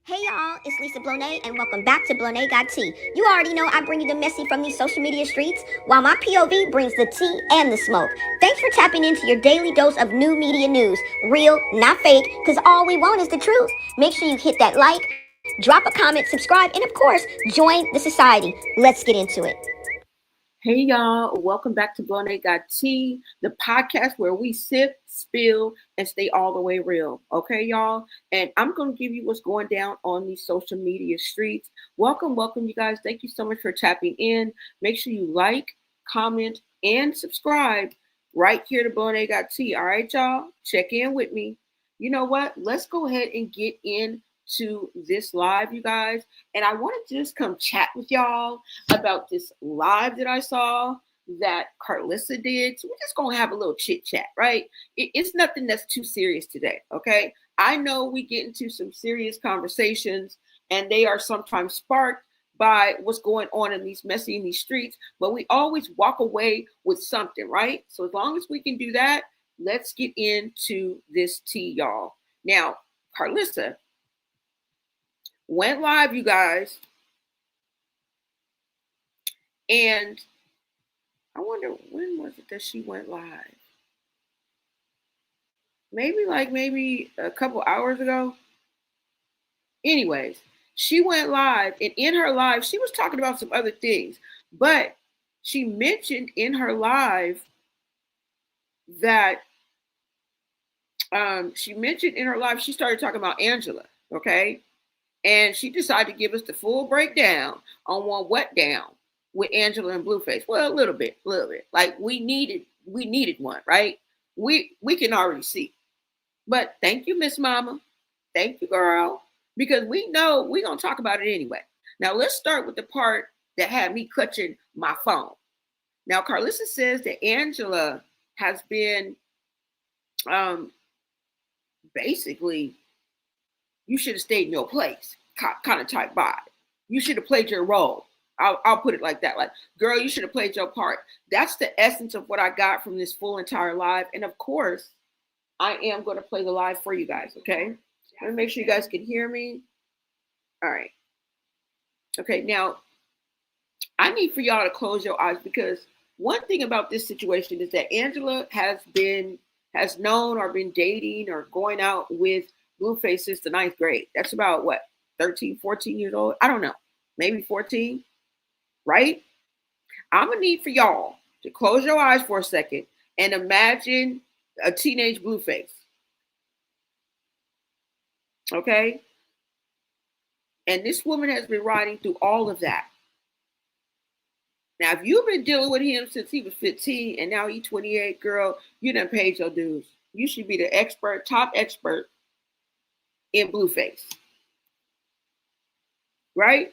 Hey y'all, it's Lisa Blonay and welcome back to Blonay Got Tea. You already know I bring you the messy from these social media streets, while my POV brings the tea and the smoke. Thanks for tapping into your daily dose of new media news. Real, not fake, because all we want is the truth. Make sure you hit that like, drop a comment, subscribe, and of course, join the society. Let's get into it. Hey y'all, welcome back to Blonay Got Tea, the podcast where we sip, spill, and stay all the way real. Okay, y'all? And I'm going to give you what's going down on these social media streets. Welcome, you guys. Thank you so much for tapping in. Make sure you like, comment, and subscribe right here to Blonay Got Tea. All right, y'all? Check in with me. You know what? Let's go ahead and get into this live, you guys. And I wanted to just come chat with y'all about this live that I saw that Karlissa did. So we're just going to have a little chit chat, right? It's nothing that's too serious today, okay? I know we get into some serious conversations and they are sometimes sparked by what's going on in these streets, but we always walk away with something, right? So as long as we can do that, let's get into this tea, y'all. Now, Karlissa went live, you guys, and I wonder when was it that she went live? Maybe a couple hours ago. Anyways, she went live, and in her live, she was talking about some other things, but she mentioned in her live that she started talking about Angela, okay? And she decided to give us the full breakdown on one wet down with Angela and Blueface. Well, a little bit. Like we needed one, right? We can already see. But thank you, Miss Mama. Thank you, girl. Because we know we're gonna talk about it anyway. Now let's start with the part that had me clutching my phone. Now, Karlissa says that Angela has been basically, you should have stayed in your place, kind of type vibe. You should have played your role. I'll put it like that. Like, girl, you should have played your part. That's the essence of what I got from this full entire live. And of course, I am going to play the live for you guys, okay? Let me make sure you guys can hear me. All right. Okay, now, I need for y'all to close your eyes because one thing about this situation is that Angela has known or been dating or going out with Blueface since the 9th grade. That's about what, 13, 14 years old? I don't know. Maybe 14, right? I'm going to need for y'all to close your eyes for a second and imagine a teenage Blueface. Okay? And this woman has been riding through all of that. Now, if you've been dealing with him since he was 15 and now he's 28, girl, you done paid your dues. You should be the top expert in Blueface. Right?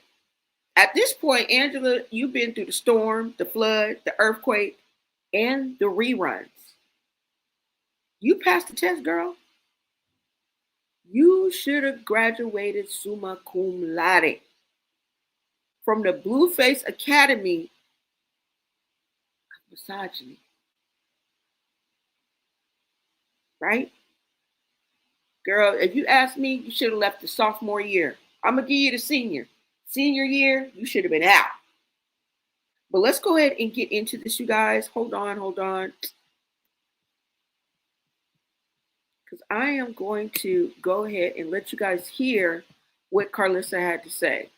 At this point, Angela, you've been through the storm, the flood, the earthquake, and the reruns. You passed the test, girl. You should have graduated summa cum laude from the Blueface Academy of Misogyny. Right? Girl, if you ask me, you should have left the sophomore year. I'm going to give you the senior. Senior year, you should have been out. But let's go ahead and get into this, you guys. Hold on. Because I am going to go ahead and let you guys hear what Karlissa had to say.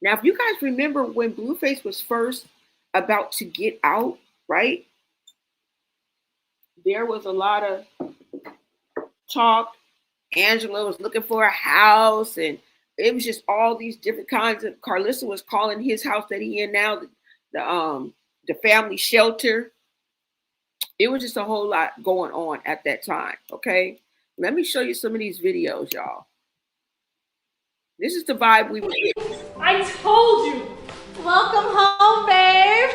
Now, if you guys remember when Blueface was first about to get out, right? There was a lot of talk. Angela was looking for a house, and it was just all these different kinds of. Karlissa was calling his house that he in now the family shelter. It was just a whole lot going on at that time. Okay, let me show you some of these videos, y'all. This is the vibe we were getting. I told you. Welcome home, babe.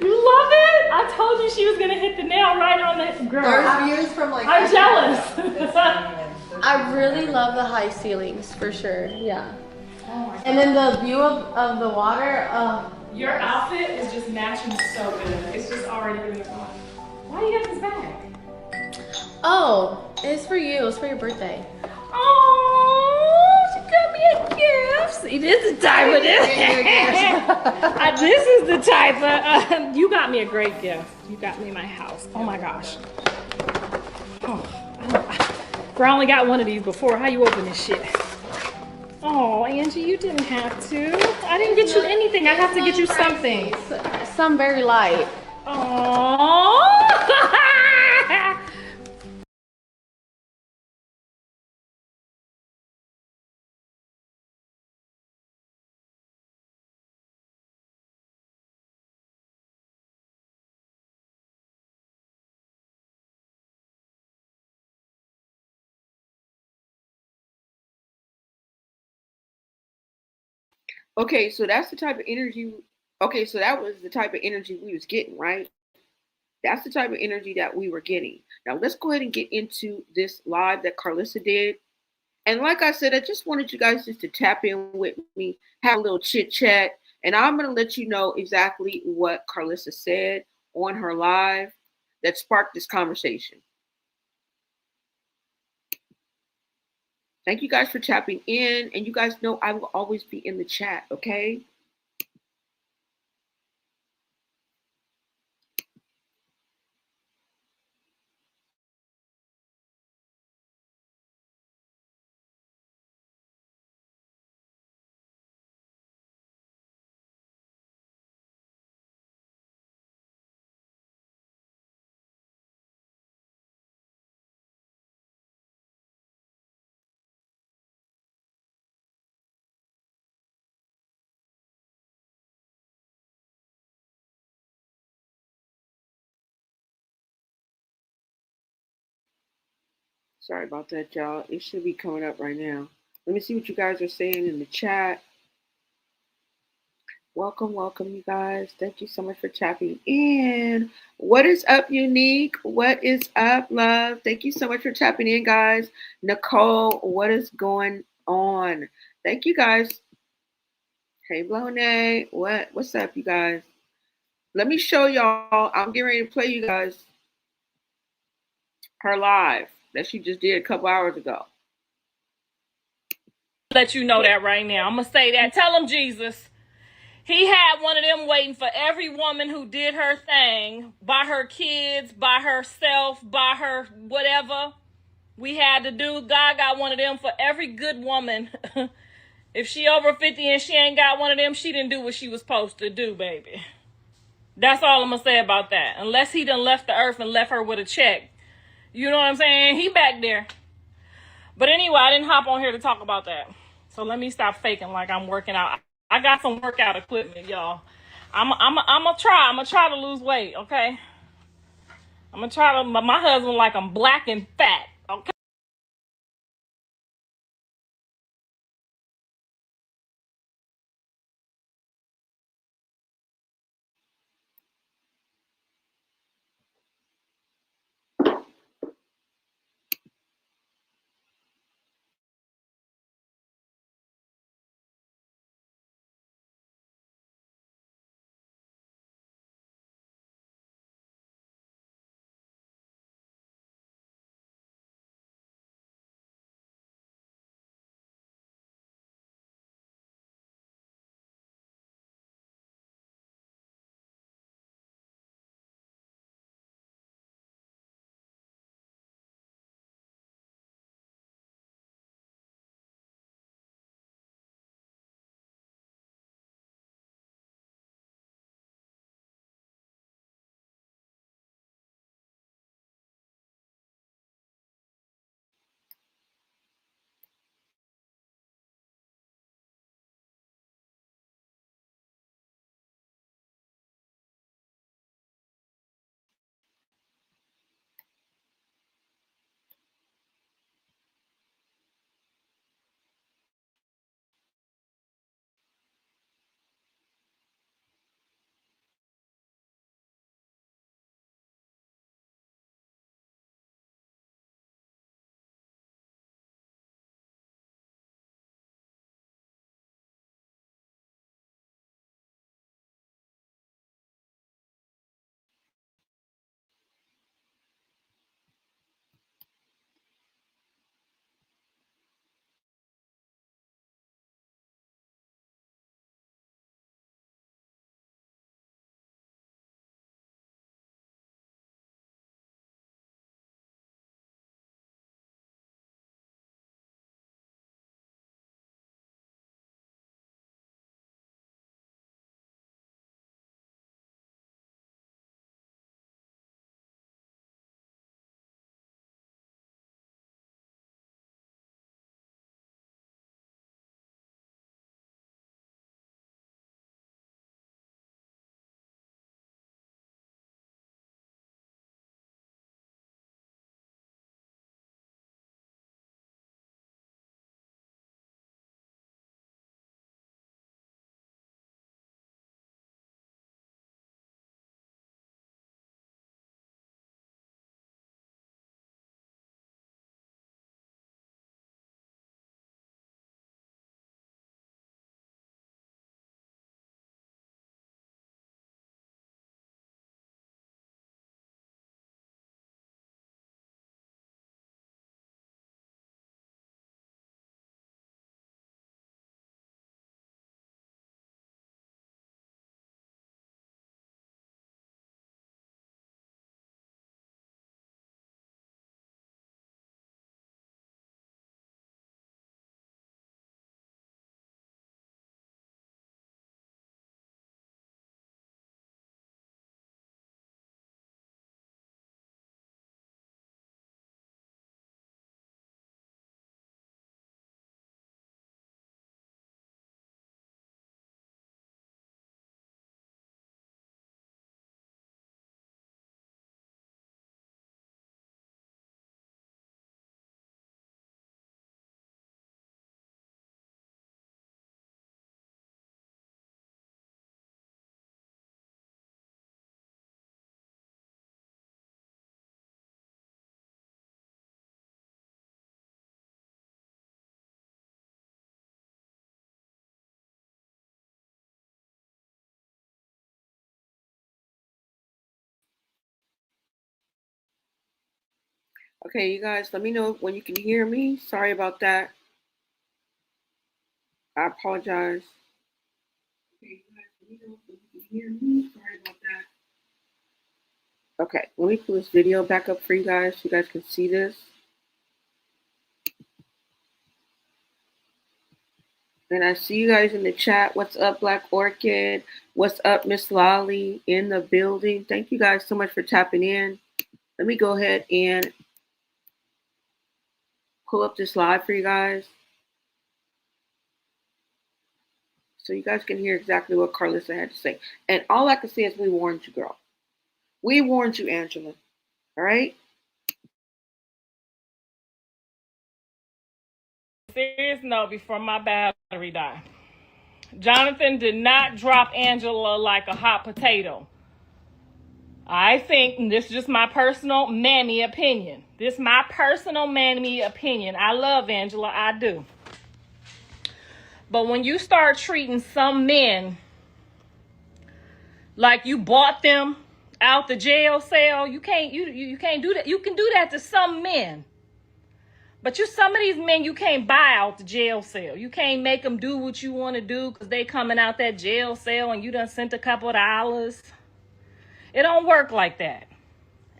You love it? I told you she was gonna hit the nail right on the girl. There's views from like. I'm jealous. I really love the high ceilings for sure. Yeah. Oh my God. And then the view of the water. Your outfit is just matching so good. It's just already really fun. Why you got this bag? Oh, it's for you. It's for your birthday. Oh, she got me a gift. See, this is the type of this. This is the type of. You got me a great gift. You got me my house. Oh my gosh. Oh, I only got one of these before. How you open this shit? Oh, Angie, you didn't have to. I didn't get you anything. I have to get you something. Some very light. Oh. Okay, so that's the type of energy. Okay, so that was the type of energy we was getting, right? That's the type of energy that we were getting. Now let's go ahead and get into this live that Karlissa did. And like I said, I just wanted you guys just to tap in with me, have a little chit chat, and I'm gonna let you know exactly what Karlissa said on her live that sparked this conversation. Thank you guys for tapping in, and you guys know I will always be in the chat, okay? Sorry about that, y'all. It should be coming up right now. Let me see what you guys are saying in the chat. Welcome, welcome, you guys. Thank you so much for tapping in. What is up, Unique? What is up, love? Thank you so much for tapping in, guys. Nicole, what is going on? Thank you, guys. Hey, Blone, what's up, you guys? Let me show y'all. I'm getting ready to play you guys her live that she just did a couple hours ago. Let you know that right now. I'm gonna say that. Tell him Jesus. He had one of them waiting for every woman who did her thing, by her kids, by herself, by her whatever we had to do. God got one of them for every good woman. If she over 50 and she ain't got one of them, she didn't do what she was supposed to do, baby. That's all I'm gonna say about that. Unless he done left the earth and left her with a check. You know what I'm saying? He back there. But anyway, I didn't hop on here to talk about that. So let me stop faking like I'm working out. I got some workout equipment, y'all. I'm gonna try. I'm gonna try to lose weight. Okay. I'm gonna try to. My husband like I'm black and fat. Okay. Okay, you guys, let me know when you can hear me. Sorry about that. I apologize. Okay, you guys, let me know when you can hear me. Sorry about that. Okay, let me put this video back up for you guys so you guys can see this. And I see you guys in the chat. What's up, Black Orchid? What's up, Miss Lolly in the building? Thank you guys so much for tapping in. Let me go ahead and pull up this live for you guys so you guys can hear exactly what Karlissa had to say. And all I can say is we warned you, girl. We warned you, Angela. All right? Serious note before my battery died. Jonathan did not drop Angela like a hot potato. I think, and this is just my personal mammy opinion. This is my personal mammy opinion. I love Angela, I do. But when you start treating some men like you bought them out the jail cell, you can't do that. You can do that to some men. But some of these men, you can't buy out the jail cell. You can't make them do what you want to do because they coming out that jail cell and you done sent a couple of dollars. It don't work like that.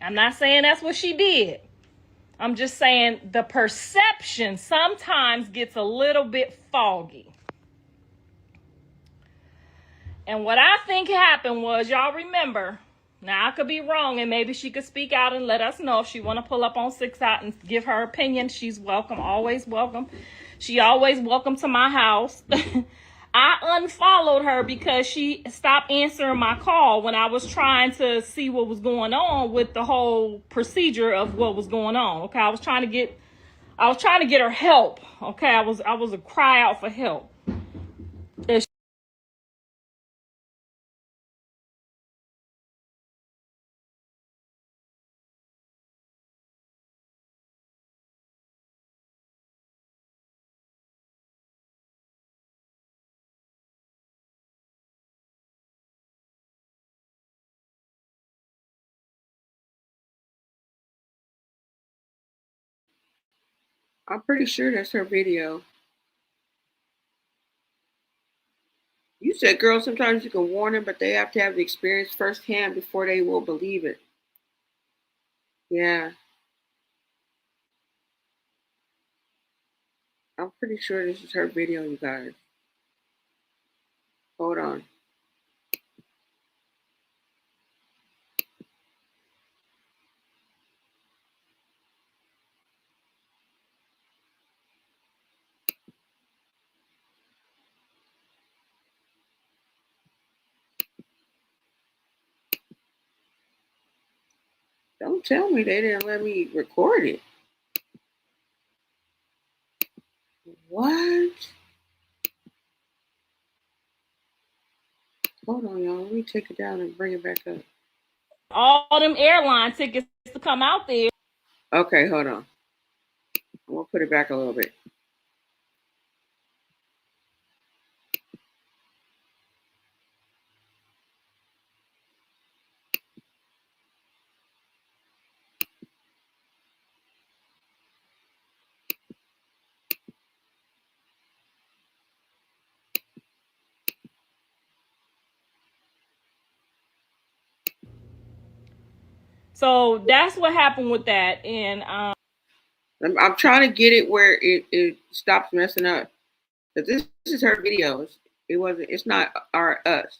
I'm not saying that's what she did. I'm just saying the perception sometimes gets a little bit foggy. And what I think happened was, y'all remember, now I could be wrong and maybe she could speak out and let us know if she want to pull up on 6 out and give her opinion. She's welcome, always welcome. She always welcome to my house. I unfollowed her because she stopped answering my call when I was trying to see what was going on with the whole procedure of what was going on. Okay, I was trying to get her help. Okay, I was a cry out for help. I'm pretty sure that's her video. You said, girl, sometimes you can warn them, but they have to have the experience firsthand before they will believe it. Yeah. I'm pretty sure this is her video, you guys. Hold on. Don't tell me they didn't let me record it. What? Hold on, y'all. Let me take it down and bring it back up. All them airline tickets to come out there. Okay, hold on. I'm going to put it back a little bit. So that's what happened with that. And I'm trying to get it where it stops messing up. But this is her videos. It's not us.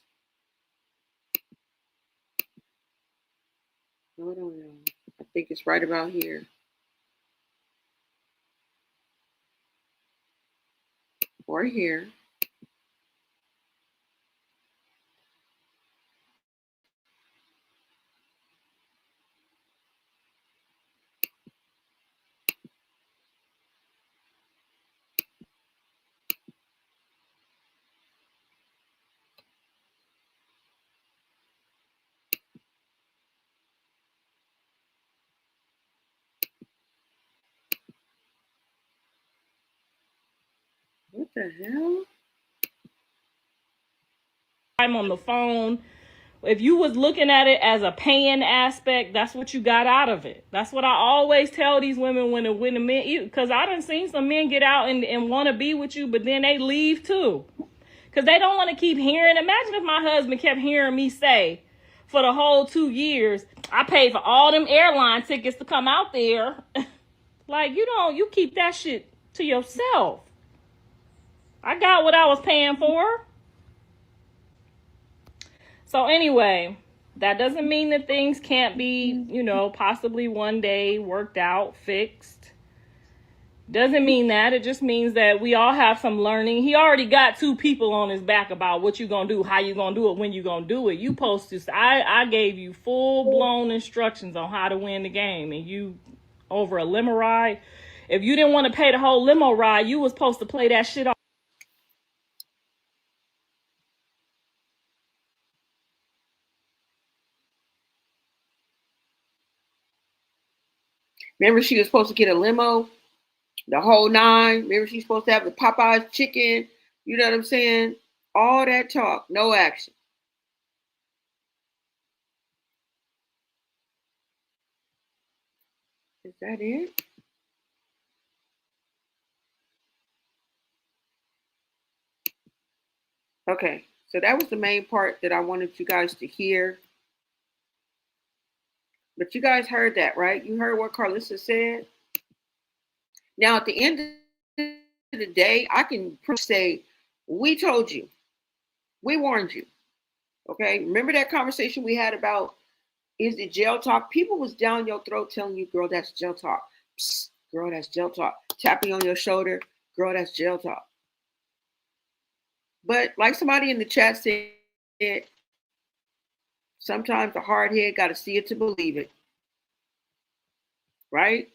Hold on, y'all. I think it's right about here. Or here. What the hell? I'm on the phone If you was looking at it as a paying aspect, that's what you got out of it. That's what I always tell these women when the men, because I done seen some men get out and want to be with you, but then they leave too. Because they don't want to keep hearing. Imagine if my husband kept hearing me say for the whole 2 years, I paid for all them airline tickets to come out there. Like, you keep that shit to yourself. I got what I was paying for. So anyway, that doesn't mean that things can't be, possibly one day worked out, fixed. Doesn't mean that. It just means that we all have some learning. He already got 2 people on his back about what you gonna do, how you gonna do it, when you gonna do it. You supposed to. I gave you full blown instructions on how to win the game, and you over a limo ride. If you didn't want to pay the whole limo ride, you was supposed to play that shit off. Remember, she was supposed to get a limo, the whole 9. Remember, she's supposed to have the Popeyes chicken. You know what I'm saying? All that talk, no action. Is that it? Okay, so that was the main part that I wanted you guys to hear. But you guys heard that, right? You heard what Karlissa said. Now, at the end of the day, I can say, we told you. We warned you. Okay? Remember that conversation we had about, is it jail talk? People was down your throat telling you, girl, that's jail talk. Psst, girl, that's jail talk. Tapping on your shoulder, girl, that's jail talk. But like somebody in the chat said, sometimes the hard head got to see it to believe it. Right?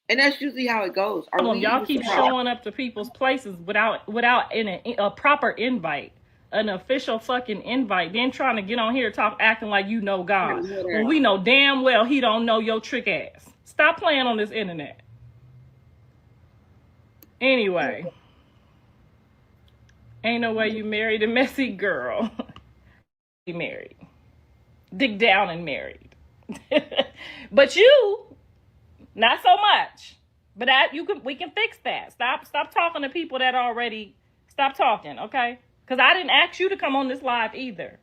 And that's usually how it goes. Y'all keep showing up to people's places without a proper invite, an official fucking invite. Then trying to get on here acting like you know God. When we know damn well he don't know your trick ass. Stop playing on this internet. Anyway. Ain't no way you married a messy girl. You married. Dig down and married. But you, not so much. But we can fix that. Stop talking to people that already. Stop talking, okay? Because I didn't ask you to come on this live either.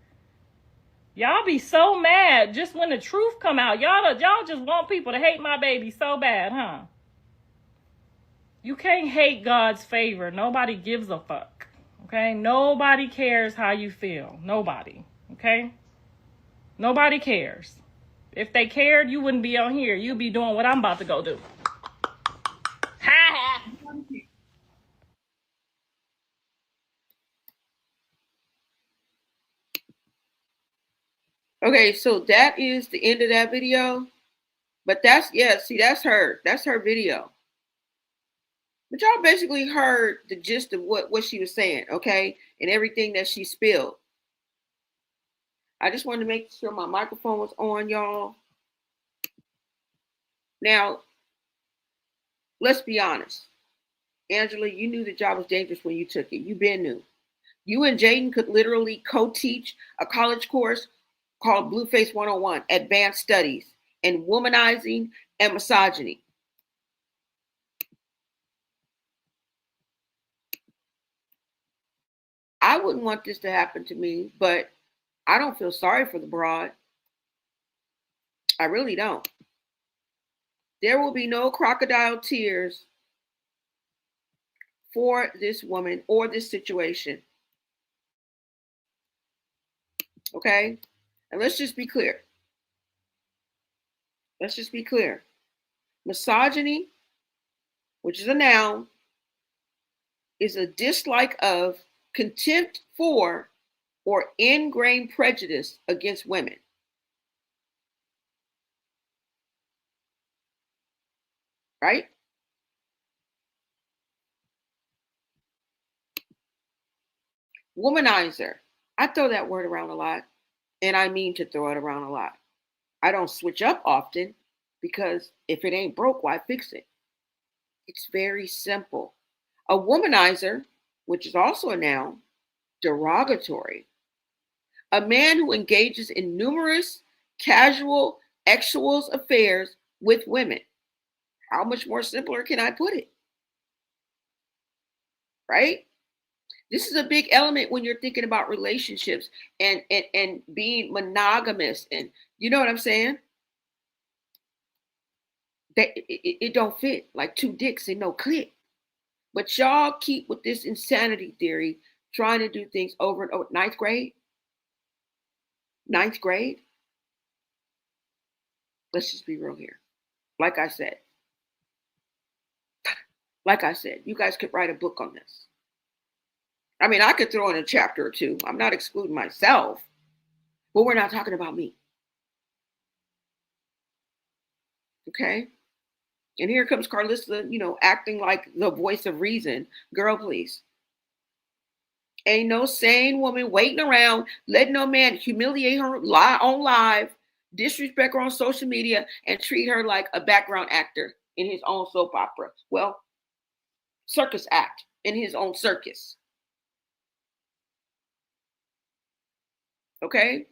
Y'all be so mad just when the truth come out. Y'all just want people to hate my baby so bad, huh? You can't hate God's favor. Nobody gives a fuck. Okay? Nobody cares how you feel. Nobody. Okay? Nobody cares. If they cared, you wouldn't be on here. You'd be doing what I'm about to go do. Ha ha. Okay, so that is the end of that video. But that's her. That's her video. But y'all basically heard the gist of what she was saying, okay? And everything that she spilled. I just wanted to make sure my microphone was on, y'all. Now, let's be honest. Angela, you knew the job was dangerous when you took it. You been knew. You and Jaden could literally co-teach a college course called Blueface 101, Advanced Studies in Womanizing and Misogyny. I wouldn't want this to happen to me, but I don't feel sorry for the broad. I really don't. There will be no crocodile tears for this woman or this situation. Okay? And let's just be clear. Let's just be clear. Misogyny, which is a noun, is a dislike of, contempt for, or ingrained prejudice against women. Right? Womanizer. I throw that word around a lot, and I mean to throw it around a lot. I don't switch up often because if it ain't broke, why fix it? It's very simple. A womanizer, which is also a noun, derogatory. A man who engages in numerous casual, sexual affairs with women. How much more simpler can I put it? Right? This is a big element when you're thinking about relationships and being monogamous. And you know what I'm saying? That it don't fit like two dicks and no clit. But y'all keep with this insanity theory, trying to do things over and over. Ninth grade? Let's just be real here. Like I said, you guys could write a book on this. I mean, I could throw in a chapter or two. I'm not excluding myself, but we're not talking about me. Okay? And here comes Karlissa, acting like the voice of reason. Girl, please. Ain't no sane woman waiting around, letting no man humiliate her on live, disrespect her on social media, and treat her like a background actor in his own soap opera. Well, circus act in his own circus. Okay?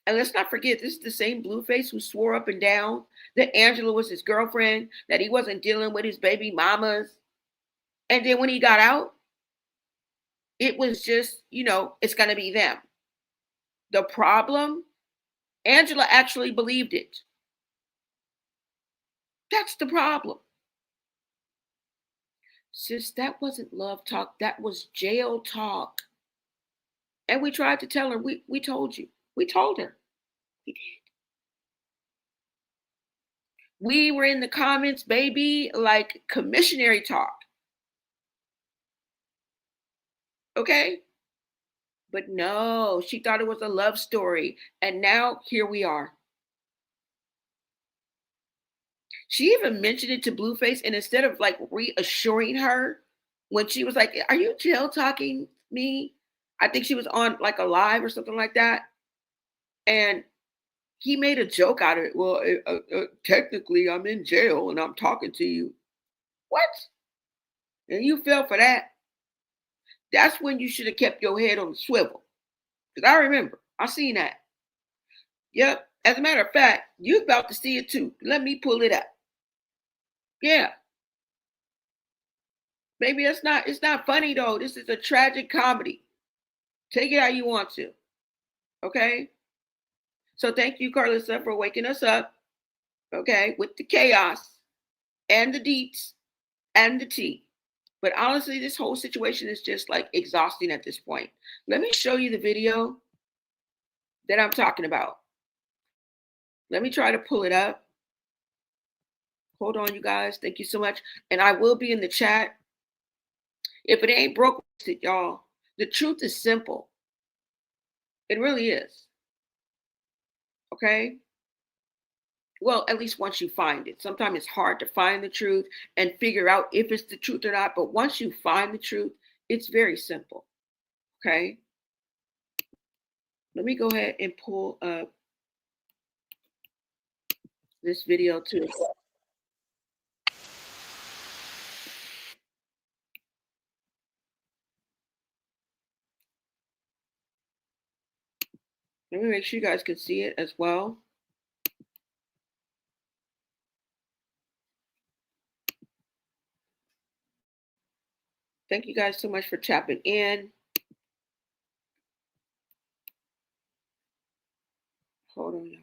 And let's not forget, this is the same Blueface who swore up and down that Angela was his girlfriend, that he wasn't dealing with his baby mamas. And then when he got out, it was just, it's going to be them. The problem, Angela actually believed it. That's the problem. Sis, that wasn't love talk. That was jail talk. And we tried to tell her, we told you. We told her. We did. We were in the comments, baby, like commissionary talk. Okay? But no, she thought it was a love story. And now here we are. She even mentioned it to Blueface, and instead of like reassuring her when she was like, "Are you jail talking me?" I think she was on like a live or something like that. And he made a joke out of it. Well, technically I'm in jail and I'm talking to you. What? And you fell for that? That's when you should have kept your head on the swivel. Because I remember, I seen that. Yep. As a matter of fact, you about to see it too. Let me pull it up. Yeah. Maybe it's not funny though. This is a tragic comedy. Take it how you want to. Okay? So thank you, Karlissa, for waking us up. Okay, with the chaos and the deets and the tea. But honestly, this whole situation is just like exhausting at this point. Let me show you the video that I'm talking about. Let me try to pull it up. Hold on, you guys. Thank you so much. And I will be in the chat. If it ain't broke, y'all, the truth is simple. It really is. Okay? Well, at least once you find it. Sometimes it's hard to find the truth and figure out if it's the truth or not. But once you find the truth, it's very simple. Okay? Let me go ahead and pull up this video too. Let me make sure you guys can see it as well. Thank you guys so much for tapping in. Hold on, y'all.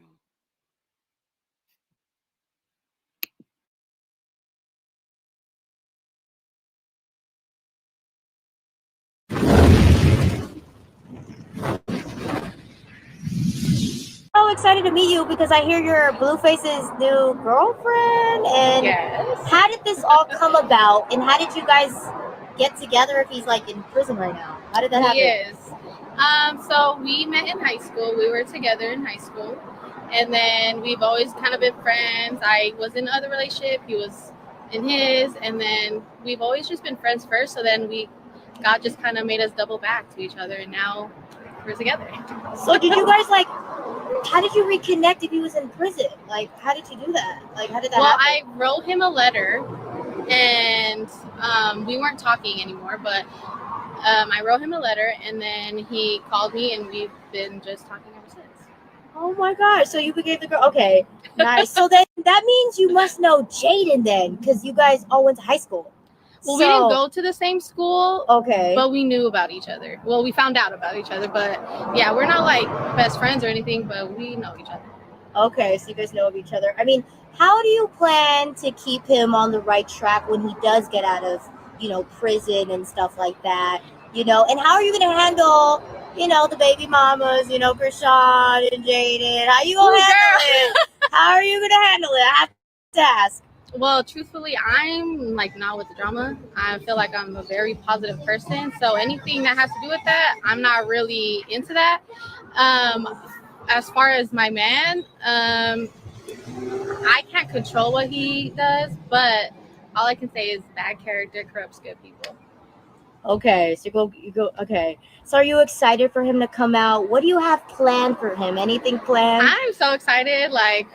So excited to meet you because I hear you're Blueface's new girlfriend. And Yes. how did this all come about? And how did you guys get together if he's like in prison right now? How did that happen? He is. So we met in high school. We were together in high school. And then we've always kind of been friends. I was in another relationship. He was in his. And then we've always just been friends first. So then God just kind of made us double back to each other. And now we're together. So did you guys how did you reconnect if he was in prison? Like, how did you do that? Like, how did that happen? I wrote him a letter and we weren't talking anymore, but I wrote him a letter, and then he called me, and we've been just talking ever since. Oh my gosh! So you gave the girl. Okay, nice. So then that means you must know Jaden then, because you guys all went to high school. Well, we didn't go to the same school. Okay. But we knew about each other. Well, we found out about each other, but yeah, we're not like best friends or anything, but we know each other. Okay, so you guys know of each other. I mean, how do you plan to keep him on the right track when he does get out of, prison and stuff like that? And how are you going to handle, the baby mamas, Krishan and Jaden? How you going to handle it? How are you going to handle it? I have to ask. Well, truthfully, I'm like not with the drama. I feel like I'm a very positive person. So anything that has to do with that, I'm not really into that. As far as my man, I can't control what he does, but all I can say is bad character corrupts good people. Okay, so you go. Okay, so are you excited for him to come out? What do you have planned for him? Anything planned? I'm so excited. Like,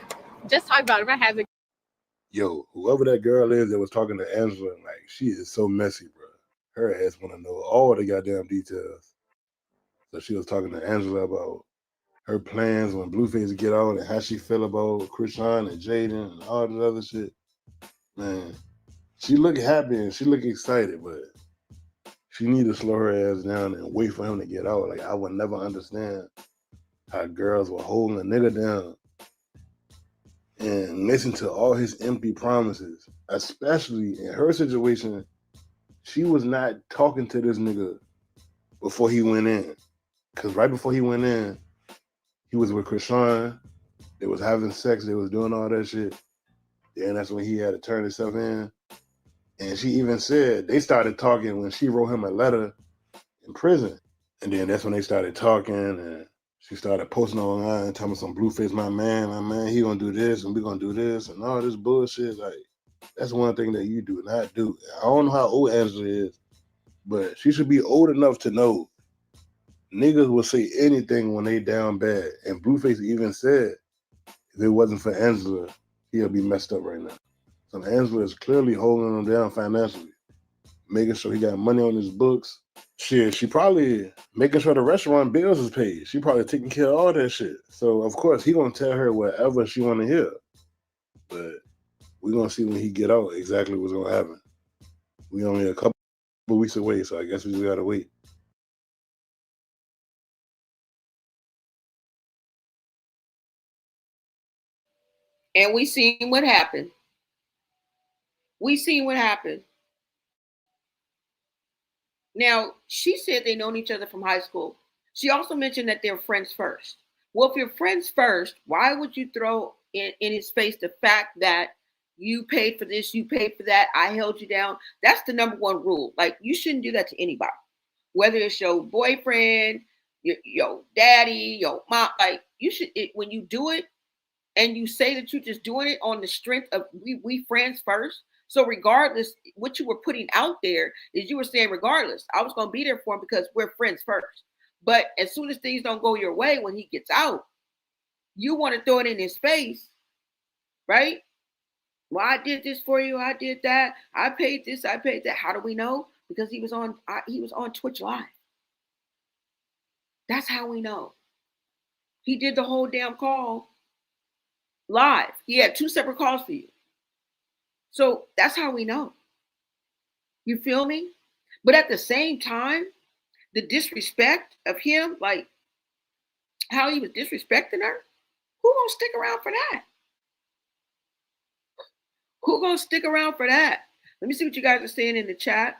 just talk about it. I had to. Yo, whoever that girl is that was talking to Angela, like, she is so messy, bro. Her ass want to know all the goddamn details. So she was talking to Angela about her plans when Blueface get out and how she feel about Krishan and Jaden and all that other shit. Man, she look happy and she look excited, but she need to slow her ass down and wait for him to get out. Like, I would never understand how girls were holding a nigga down and listen to all his empty promises. Especially in her situation, she was not talking to this nigga before he went in. Because right before he went in, he was with Krishan. They was having sex. They was doing all that shit. And that's when he had to turn himself in. And she even said they started talking when she wrote him a letter in prison. And then that's when they started talking, and she started posting online, telling me some Blueface, my man, he gonna do this, and we gonna do this, and all this bullshit. Like, that's one thing that you do not do. I don't know how old Angela is, but she should be old enough to know niggas will say anything when they down bad. And Blueface even said, if it wasn't for Angela, he'll be messed up right now. So Angela is clearly holding him down financially, making sure he got money on his books. Shit, she probably making sure the restaurant bills is paid. She probably taking care of all that shit. So of course he gonna tell her whatever she wanna hear. But we're gonna see when he get out exactly what's gonna happen. We only a couple weeks away, so I guess we just gotta wait. And we seen what happened. We seen what happened. Now, she said they known each other from high school. She also mentioned that they're friends first. Well, if you're friends first, why would you throw in his face the fact that you paid for this, you paid for that, I held you down? That's the number one rule. Like, you shouldn't do that to anybody, whether it's your boyfriend, your daddy, your mom. Like, you should, when you do it and you say that you're just doing it on the strength of we friends first. So regardless, what you were putting out there is you were saying, regardless, I was going to be there for him because we're friends first. But as soon as things don't go your way when he gets out, you want to throw it in his face, right? Well, I did this for you. I did that. I paid this. I paid that. How do we know? Because he was on Twitch Live. That's how we know. He did the whole damn call live. He had 2 separate calls for you. So that's how we know. You feel me? But at the same time, the disrespect of him, like how he was disrespecting her, who gonna stick around for that? Who gonna stick around for that? Let me see what you guys are saying in the chat.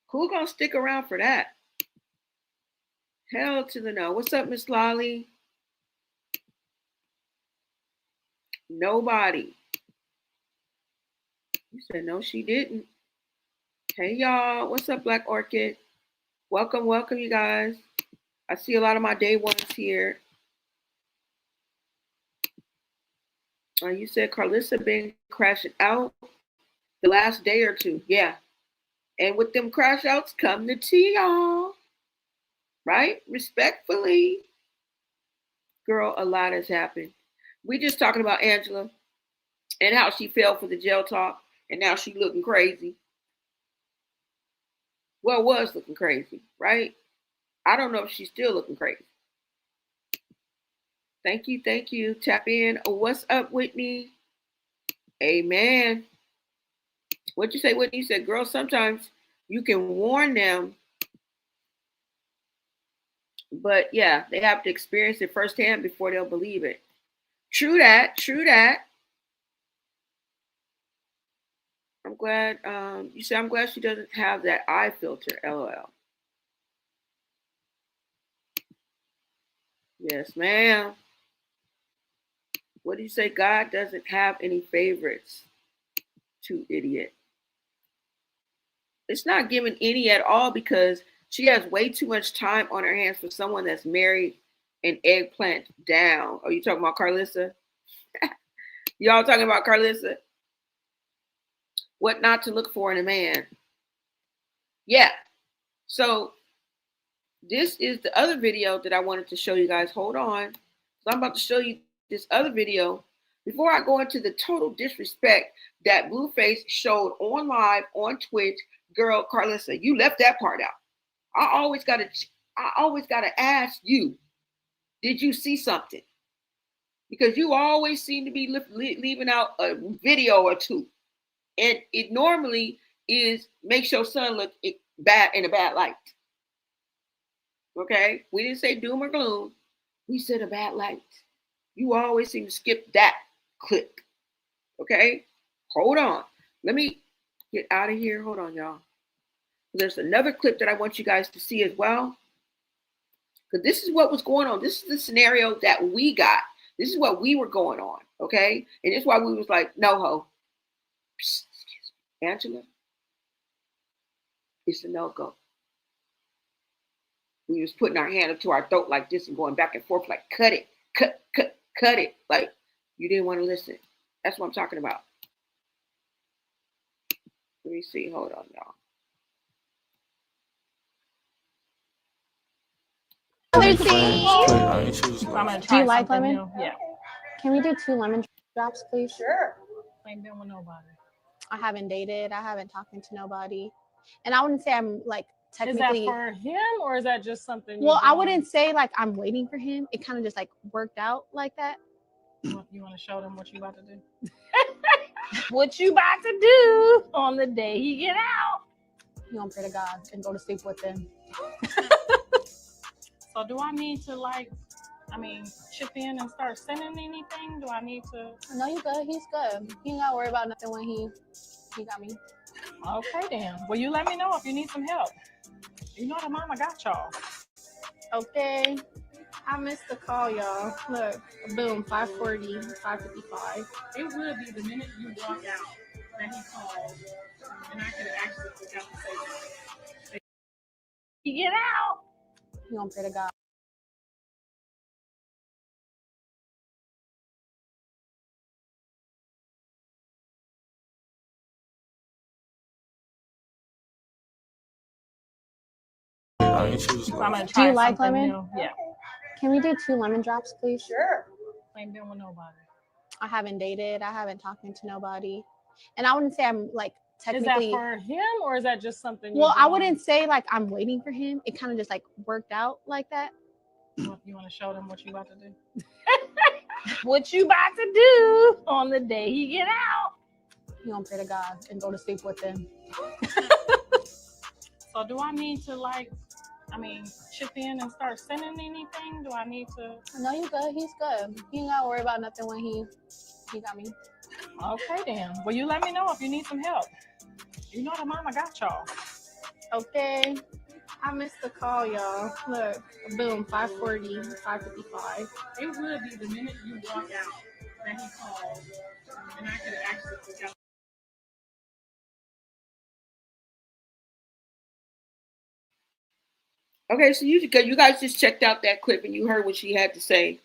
Who gonna stick around for that? Hell to the no. What's up, Miss Lolly? Nobody. You said no, she didn't. Hey y'all, what's up, Black Orchid? Welcome, welcome, you guys. I see a lot of my day ones here. You said Karlissa been crashing out the last day or two. Yeah. And with them crash outs come the tea, y'all. Right? Respectfully. Girl, a lot has happened. We just talking about Angela and how she fell for the jail talk and now she looking crazy. Well, was looking crazy, right? I don't know if she's still looking crazy. Thank you, thank you. Tap in. Oh, what's up, Whitney? Amen. What'd you say, Whitney? You said, girl, sometimes you can warn them, but yeah, they have to experience it firsthand before they'll believe it. True that, true that. I'm glad, you said, I'm glad she doesn't have that eye filter, LOL. Yes, ma'am. What do you say? God doesn't have any favorites. Too idiot. It's not giving any at all because she has way too much time on her hands for someone that's married and eggplant down. Are you talking about Karlissa? Y'all talking about Karlissa? What not to look for in a man. Yeah. So this is the other video that I wanted to show you guys. Hold on. So I'm about to show you this other video before I go into the total disrespect that Blueface showed on live on Twitch. Girl, Karlissa, you left that part out. I always gotta ask you, did you see something? Because you always seem to be leaving out a video or two. And it normally is makes your son look bad in a bad light. Okay? We didn't say doom or gloom. We said a bad light. You always seem to skip that clip. Okay? Hold on. Let me get out of here. Hold on, y'all. There's another clip that I want you guys to see as well. Because this is what was going on. This is the scenario that we got. This is what we were going on. Okay? And it's why we was like, no ho. Psst, excuse me. Angela, it's a no-go. We was putting our hand up to our throat like this and going back and forth like, cut it, cut it. Like, you didn't want to listen. That's what I'm talking about. Let me see. Hold on, y'all. Do you like lemon? New. Yeah. Can we do 2 lemon drops, please? Sure. Ain't been with nobody. I haven't dated. I haven't talked to nobody. And I wouldn't say I'm like technically. Is that for him or is that just something? Well, I wouldn't say like I'm waiting for him. It kind of just like worked out like that. You want to show them what you about to do? What you about to do on the day he get out? You gonna pray to God and go to sleep with him. So do I need to chip in and start sending anything? Do I need to? No, you good. He's good. You ain't gotta worry about nothing when he got me. Okay then. Well, you let me know if you need some help. You know the mama got y'all. Okay. I missed the call, y'all. Look, boom, 5:40, 5:55. It would be the minute you walk out that he called, and I could have actually forgot to say that. You get out. You gonna pray to God. Do you like lemon? New. Yeah. Can we do 2 lemon drops, please? Sure. Ain't been with nobody. I haven't dated. I haven't talked to nobody. And I wouldn't say I'm like technically. Is that for him or is that just something? Well, I wouldn't say like I'm waiting for him. It kind of just like worked out like that. You want to show them what you about to do? What you about to do on the day he get out? You gonna pray to God and go to sleep with him. So do I need to chip in and start sending anything? Do I need to? No, you good. He's good. You ain't gotta worry about nothing when he got me. Okay then. Well, you let me know if you need some help. You know the mama got y'all. Okay. I missed the call, y'all. Look, boom, 5:40, 5:55. It would be the minute you walk out that he called, and I could have actually forgot. Okay, so you guys just checked out that clip and you heard what she had to say.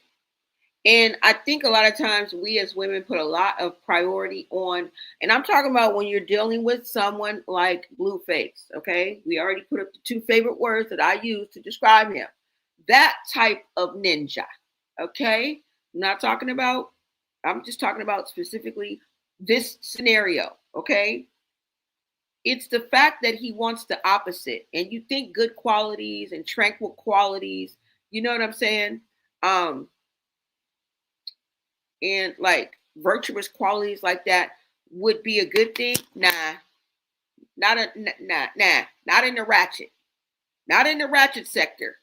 And I think a lot of times we as women put a lot of priority on, and I'm talking about when you're dealing with someone like Blueface, okay? We already put up the 2 favorite words that I use to describe him. That type of ninja, okay? I'm just talking about specifically this scenario, okay? It's the fact that he wants the opposite. And you think good qualities and tranquil qualities, you know what I'm saying? And like virtuous qualities like that would be a good thing. Nah, not in the ratchet. Not in the ratchet sector.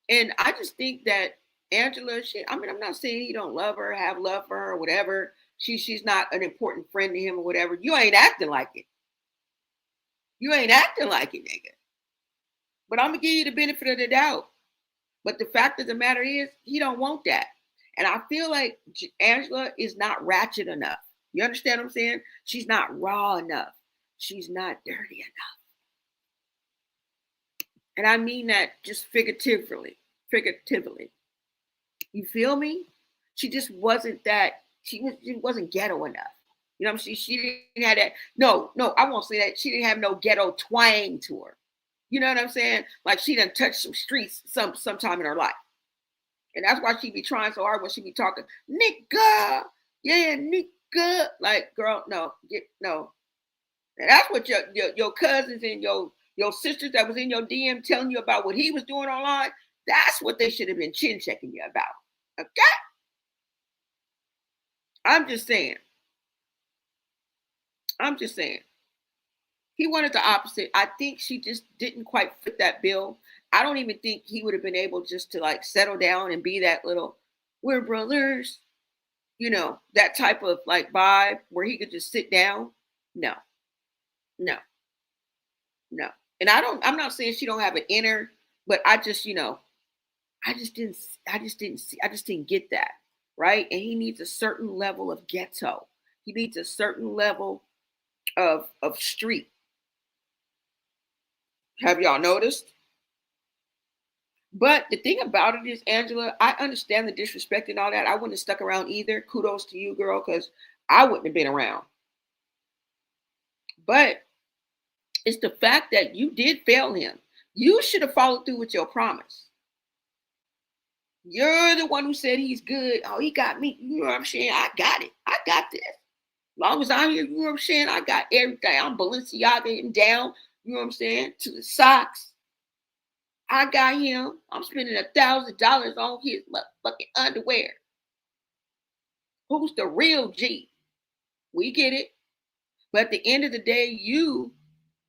And I just think that Angela, I mean, I'm not saying he don't love her, have love for her, or whatever. She's not an important friend to him or whatever. You ain't acting like it. You ain't acting like it, nigga. But I'm gonna give you the benefit of the doubt. But the fact of the matter is, he don't want that. And I feel like Angela is not ratchet enough. You understand what I'm saying? She's not raw enough. She's not dirty enough. And I mean that just figuratively. You feel me? She just wasn't that, she wasn't ghetto enough. You know what I'm saying? She didn't have that. No, I won't say that. She didn't have no ghetto twang to her. You know what I'm saying? Like she done touched some streets sometime in her life. And that's why she be trying so hard when she be talking, nigga, yeah, nigga. Like, girl, no. And that's what your cousins and your sisters that was in your DM telling you about what he was doing online. That's what they should have been chin checking you about. Okay? I'm just saying. He wanted the opposite. I think she just didn't quite fit that bill. I don't even think he would have been able just to like settle down and be that little, we're brothers, you know, that type of like vibe where he could just sit down. No. And I'm not saying she don't have an inner, but I just didn't get that. Right. And he needs a certain level of ghetto. He needs a certain level of street. Have y'all noticed? But the thing about it is, Angela, I understand the disrespect and all that. I wouldn't have stuck around either. Kudos to you, girl, because I wouldn't have been around. But it's the fact that you did fail him. You should have followed through with your promise. You're the one who said he's good. Oh, he got me. You know what I'm saying? I got it. I got this. As long as I'm here, you know what I'm saying? I got everything. I'm Balenciaga him down. You know what I'm saying? To the socks. I got him. I'm spending $1,000 on his motherfucking underwear. Who's the real G? We get it. But at the end of the day, you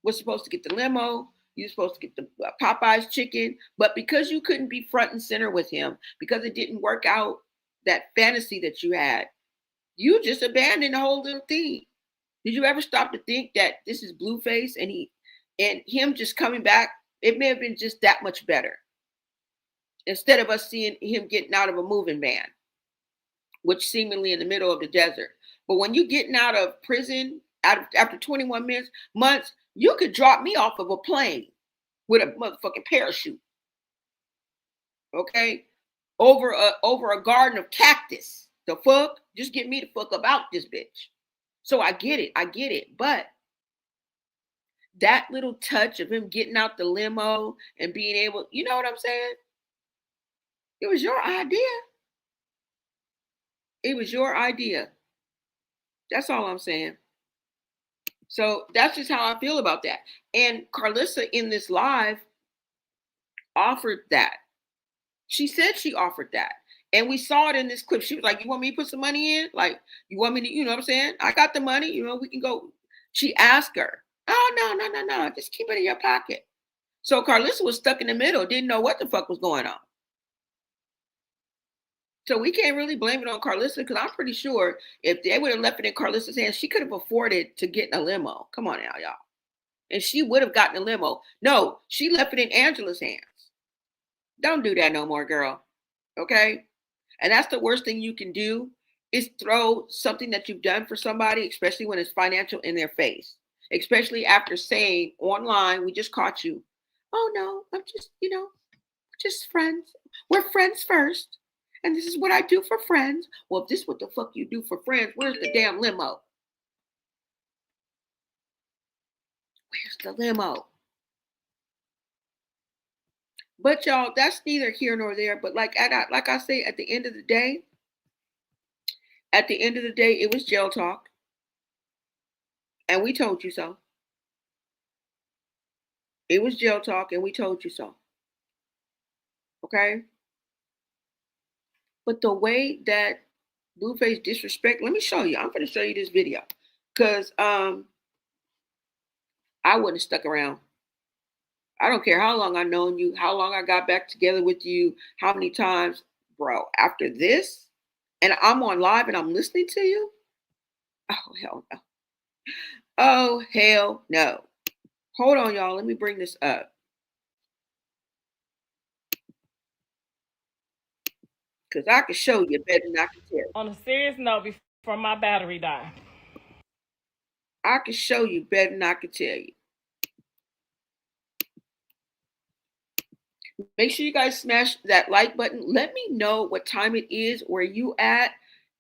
were supposed to get the limo. You were supposed to get the Popeye's chicken. But because you couldn't be front and center with him, because it didn't work out, that fantasy that you had, you just abandoned the whole little thing. Did you ever stop to think that this is Blueface and him just coming back? It may have been just that much better. Instead of us seeing him getting out of a moving van, which seemingly in the middle of the desert. But when you getting out of prison after 21 months, you could drop me off of a plane with a motherfucking parachute. Okay? Over a garden of cactus. The fuck? Just get me the fuck about this bitch. So I get it. But that little touch of him getting out the limo and being able, you know what I'm saying? It was your idea. It was your idea. That's all I'm saying. So that's just how I feel about that. And Karlissa in this live offered that. She said she offered that. And we saw it in this clip. She was like, you want me to put some money in? Like, you want me to, you know what I'm saying? I got the money, you know, we can go. She asked her. Oh, no. Just keep it in your pocket. So Karlissa was stuck in the middle, didn't know what the fuck was going on. So we can't really blame it on Karlissa because I'm pretty sure if they would have left it in Karlissa's hands, she could have afforded to get in a limo. Come on now, y'all. And she would have gotten a limo. No, she left it in Angela's hands. Don't do that no more, girl. Okay? And that's the worst thing you can do is throw something that you've done for somebody, especially when it's financial, in their face. Especially after saying online, we just caught you. Oh, no, I'm just, just friends. We're friends first. And this is what I do for friends. Well, if this is what the fuck you do for friends, where's the damn limo? Where's the limo? But y'all, that's neither here nor there. But like I say, at the end of the day, it was jail talk. And we told you so. It was jail talk, and we told you so. Okay? But the way that Blueface disrespect, let me show you. I'm going to show you this video. Because I wouldn't have stuck around. I don't care how long I've known you, how long I got back together with you, how many times, bro. After this, and I'm on live and I'm listening to you, oh, hell no. Oh, hell no. Hold on, y'all. Let me bring this up. Because I can show you better than I can tell you. On a serious note, before my battery died. I can show you better than I can tell you. Make sure you guys smash that like button. Let me know what time it is where you at.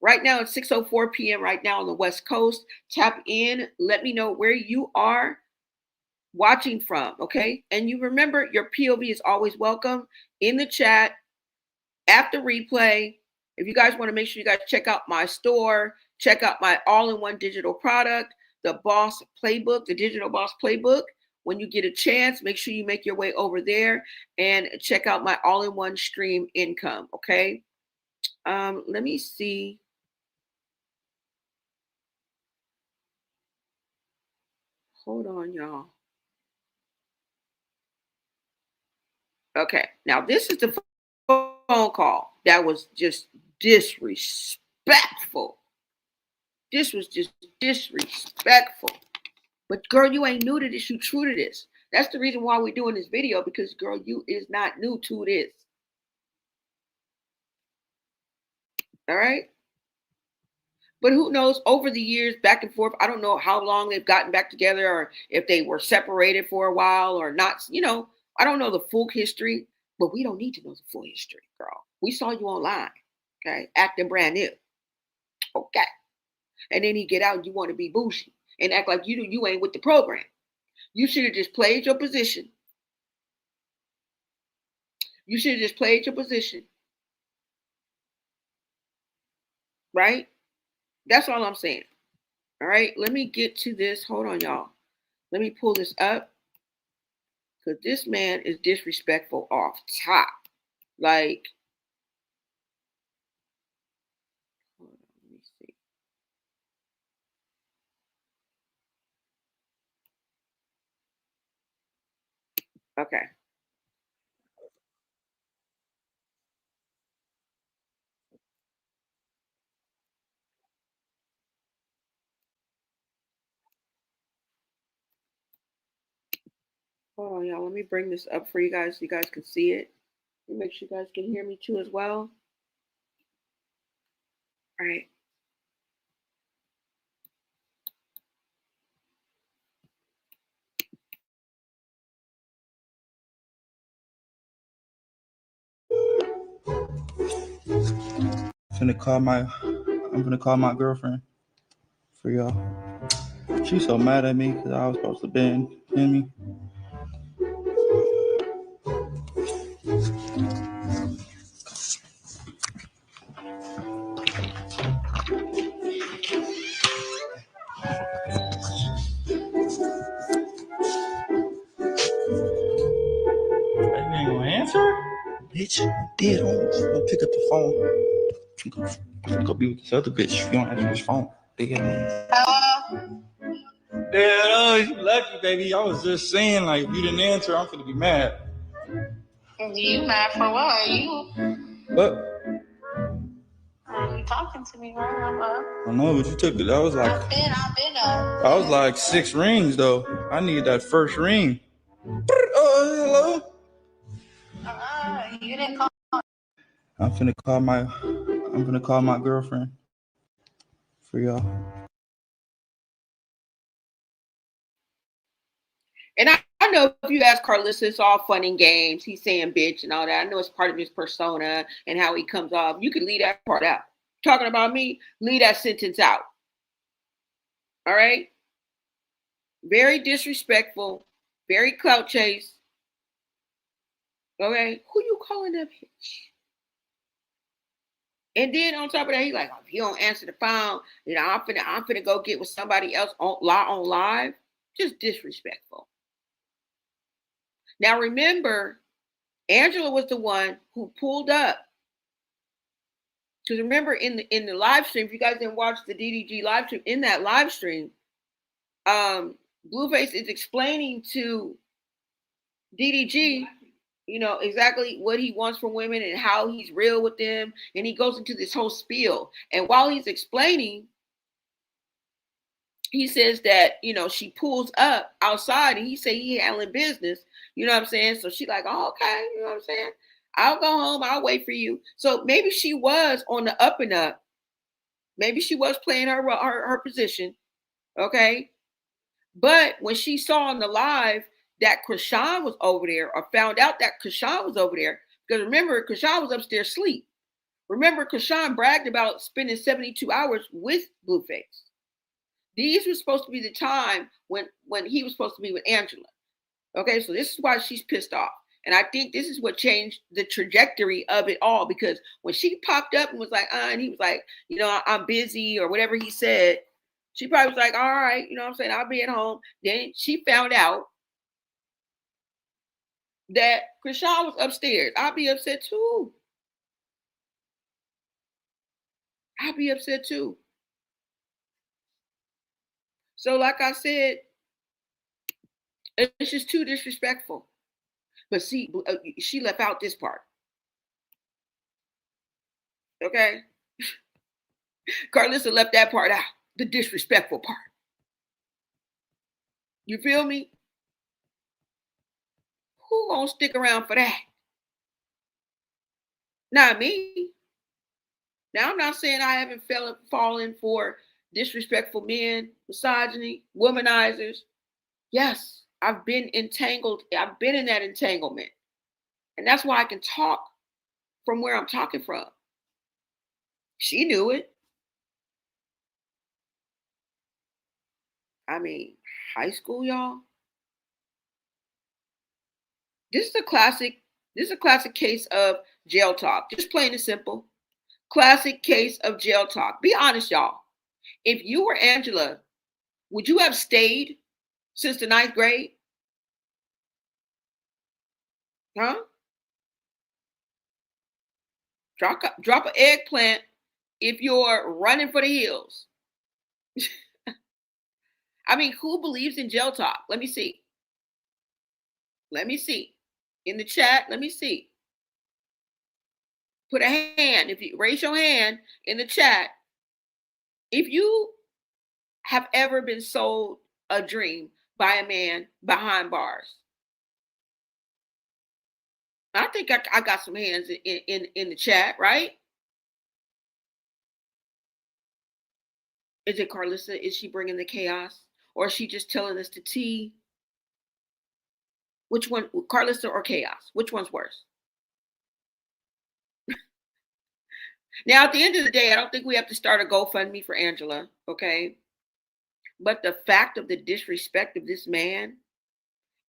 Right now it's 6:04 p.m. right now on the West Coast. Tap in. Let me know where you are watching from, okay? And you remember your POV is always welcome in the chat, at the replay. If you guys want to make sure you guys check out my store, check out my all-in-one digital product, the Boss Playbook, the Digital Boss Playbook. When you get a chance, make sure you make your way over there and check out my all-in-one stream income, okay? Let me see. Hold on, y'all. Okay, now this is the phone call that was just disrespectful. This was just disrespectful. But girl, you ain't new to this. You true to this. That's the reason why we're doing this video, because girl, you is not new to this. All right. But who knows, over the years, back and forth, I don't know how long they've gotten back together or if they were separated for a while or not. You know, I don't know the full history, but we don't need to know the full history, girl. We saw you online, okay, acting brand new. Okay. And then he get out and you want to be bougie and act like you ain't with the program. You should have just played your position. You should have just played your position. Right? That's all I'm saying. All right. Let me get to this. Hold on, y'all. Let me pull this up. Because this man is disrespectful off top. Like, hold on, let me see. Okay. Hold on, y'all. Let me bring this up for you guys so you guys can see it. Let me make sure you guys can hear me too as well. All right. I'm gonna call my girlfriend for y'all. She's so mad at me because I was supposed to bend me. You ain't gonna answer? Bitch, did don't pick up the phone. I'm gonna be with this other bitch if you don't answer this phone. Hello? Yeah, you lucky, baby. I was just saying, like, if you didn't answer, I'm gonna be mad. You mad for what? What? You talking to me, right? I know, but you took it. That was like. I've been up. I was like 6 rings, though. I need that first ring. Hello? You didn't call. I'm gonna call my girlfriend for y'all. And I know if you ask Karlissa, it's all fun and games. He's saying bitch and all that. I know it's part of his persona and how he comes off. You can leave that part out. Talking about me, leave that sentence out. All right? Very disrespectful, very clout chase. Okay? Who you calling that bitch? And then on top of that, he like, oh, if you don't answer the phone, I'm finna go get with somebody else on live. Just disrespectful. Now remember, Angela was the one who pulled up. Because remember, in the live stream, if you guys didn't watch the DDG live stream, in that live stream, Blueface is explaining to DDG, exactly what he wants from women and how he's real with them. And he goes into this whole spiel. And while he's explaining, he says that, she pulls up outside and he say he handling business. You know what I'm saying? So she like, oh, okay. You know what I'm saying? I'll go home. I'll wait for you. So maybe she was on the up and up. Maybe she was playing her position. Okay. But when she saw on the live that Krishan was over there, or found out that Krishan was over there, because remember, Krishan was upstairs asleep. Remember, Krishan bragged about spending 72 hours with Blueface. These were supposed to be the time when he was supposed to be with Angela. Okay, so this is why she's pissed off. And I think this is what changed the trajectory of it all, because when she popped up and was like, and he was like, I'm busy or whatever he said, she probably was like, all right, you know what I'm saying, I'll be at home. Then she found out that Krishan was upstairs. I'll be upset too. So like I said, it's just too disrespectful. But see, she left out this part. Okay? Karlissa left that part out, the disrespectful part. You feel me? Who gonna stick around for that? Not me. Now, I'm not saying I haven't fallen for disrespectful men, misogyny, womanizers. Yes, I've been entangled. I've been in that entanglement. And that's why I can talk from where I'm talking from. She knew it. I mean, high school, y'all. This is a classic case of jail talk. Just plain and simple. Classic case of jail talk. Be honest, y'all. If you were Angela, would you have stayed since the 9th grade? Huh? Drop an eggplant if you're running for the hills. I mean, who believes in jail talk? Let me see. In the chat, let me see. Put a hand, if you raise your hand in the chat, if you have ever been sold a dream by a man behind bars. I think I got some hands in the chat, right? Is it Karlissa? Is she bringing the chaos? Or is she just telling us the tea? Which one, Karlissa or chaos? Which one's worse? Now, at the end of the day, I don't think we have to start a GoFundMe for Angela, okay? But the fact of the disrespect of this man,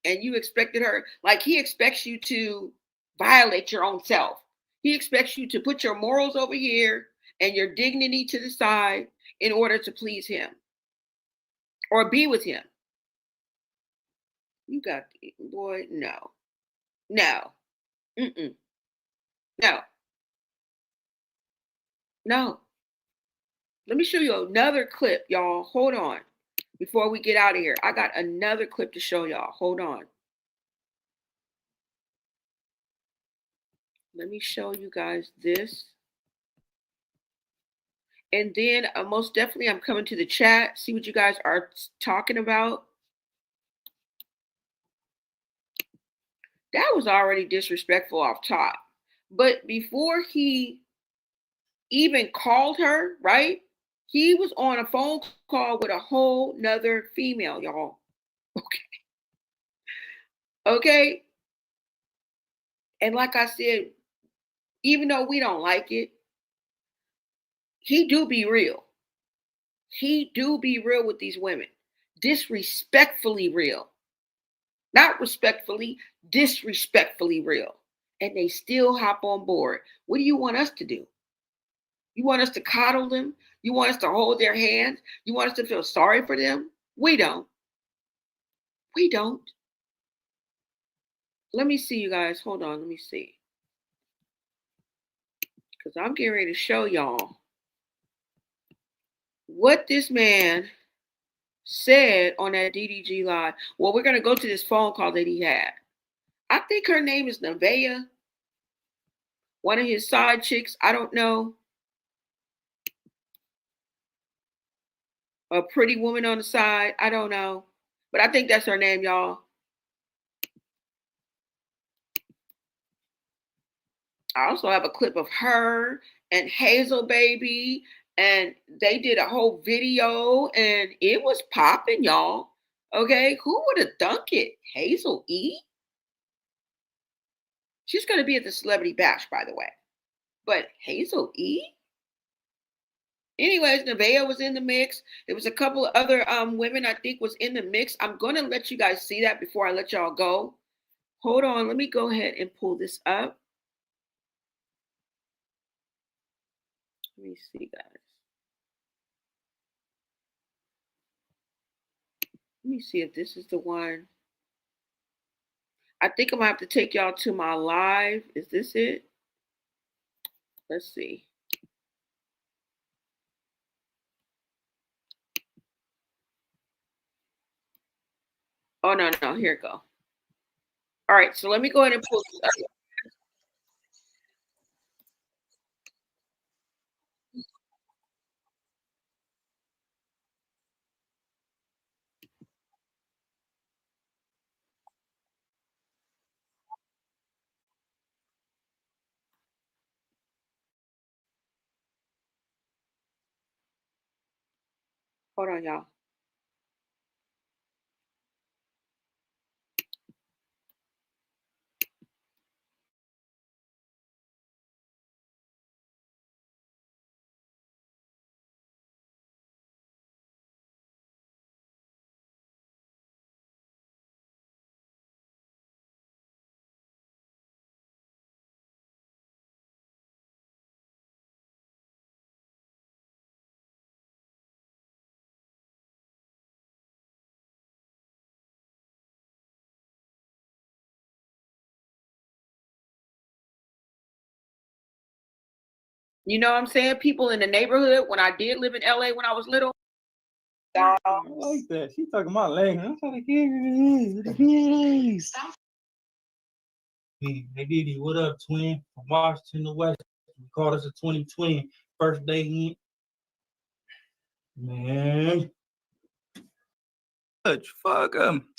and you expected her, like he expects you to violate your own self. He expects you to put your morals over here and your dignity to the side in order to please him or be with him. You got, boy, no. Mm-mm. No. Let me show you another clip, y'all. Hold on. Before we get out of here, I got another clip to show y'all. Hold on. Let me show you guys this. And then most definitely I'm coming to the chat, see what you guys are talking about. That was already disrespectful off top. But before he even called her, right? He was on a phone call with a whole nother female, y'all. Okay. And like I said, even though we don't like it, he do be real. He do be real with these women. Disrespectfully real. Not respectfully, disrespectfully real. And they still hop on board. What do you want us to do? You want us to coddle them? You want us to hold their hands? You want us to feel sorry for them? We don't. We don't. Let me see, you guys. Hold on. Let me see. Because I'm getting ready to show y'all what this man said on that DDG Live. Well, we're going to go to this phone call that he had. I think her name is Nevaeh. One of his side chicks. I don't know. A pretty woman on the side. I don't know. But I think that's her name, y'all. I also have a clip of her and Hazel Baby, and they did a whole video, and it was popping, y'all. Okay, who would have thunk it? Hazel E? She's going to be at the Celebrity Bash, by the way. But Hazel E? Anyways, Nevaeh was in the mix. There was a couple of other women I think was in the mix. I'm going to let you guys see that before I let y'all go. Hold on. Let me go ahead and pull this up. Let me see, guys. Let me see if this is the one. I think I'm going to have to take y'all to my live. Is this it? Let's see. Oh, no. Here it go. All right, so let me go ahead and pull this up. Hold on, y'all. You know what I'm saying? People in the neighborhood, when I did live in LA when I was little. I like that. She talking about language. I'm trying to hear it. Hey Diddy, what up, twin? From Washington the West. We call us a 2020. First day in. Man. Touch, fuck him.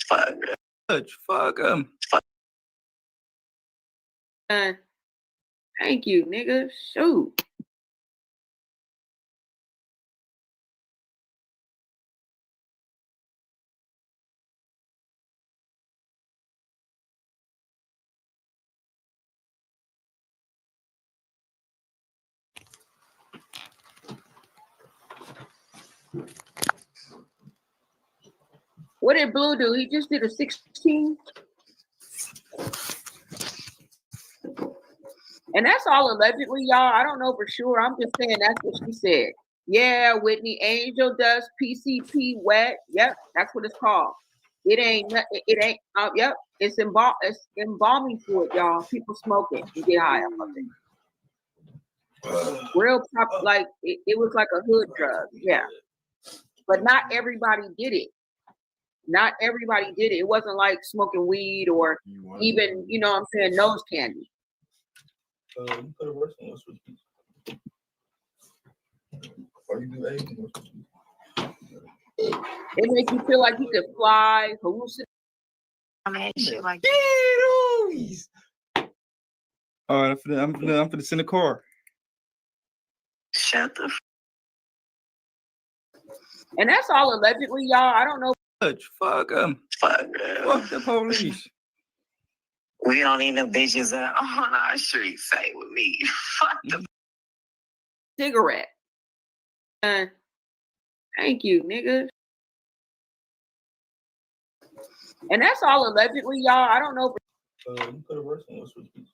Touch, fuck him. Thank you, nigga. Shoot. What did Blue do? He just did a 16. And that's all allegedly, y'all. I don't know for sure. I'm just saying that's what she said. Yeah, Whitney, Angel Dust, PCP Wet. Yep, that's what it's called. It ain't. Yep, it's embalming fluid, y'all. People smoke it and get high off of it. Real pop, like it was like a hood drug. Yeah, but not everybody did it. Not everybody did it. It wasn't like smoking weed or even, you know what I'm saying, nose candy. You could have worked on this with me. Or you do anything. It makes you feel like you could fly, hallucinate. I mean, shit like all right, I'm finna send a car. Shut the. And that's all allegedly, y'all. I don't know. Fuck them. Fuck the police. We don't need them bitches on our street. Say with me. Fuck the cigarette. Thank you, nigga. And that's all allegedly, y'all. I don't know. You could have worked on this with me.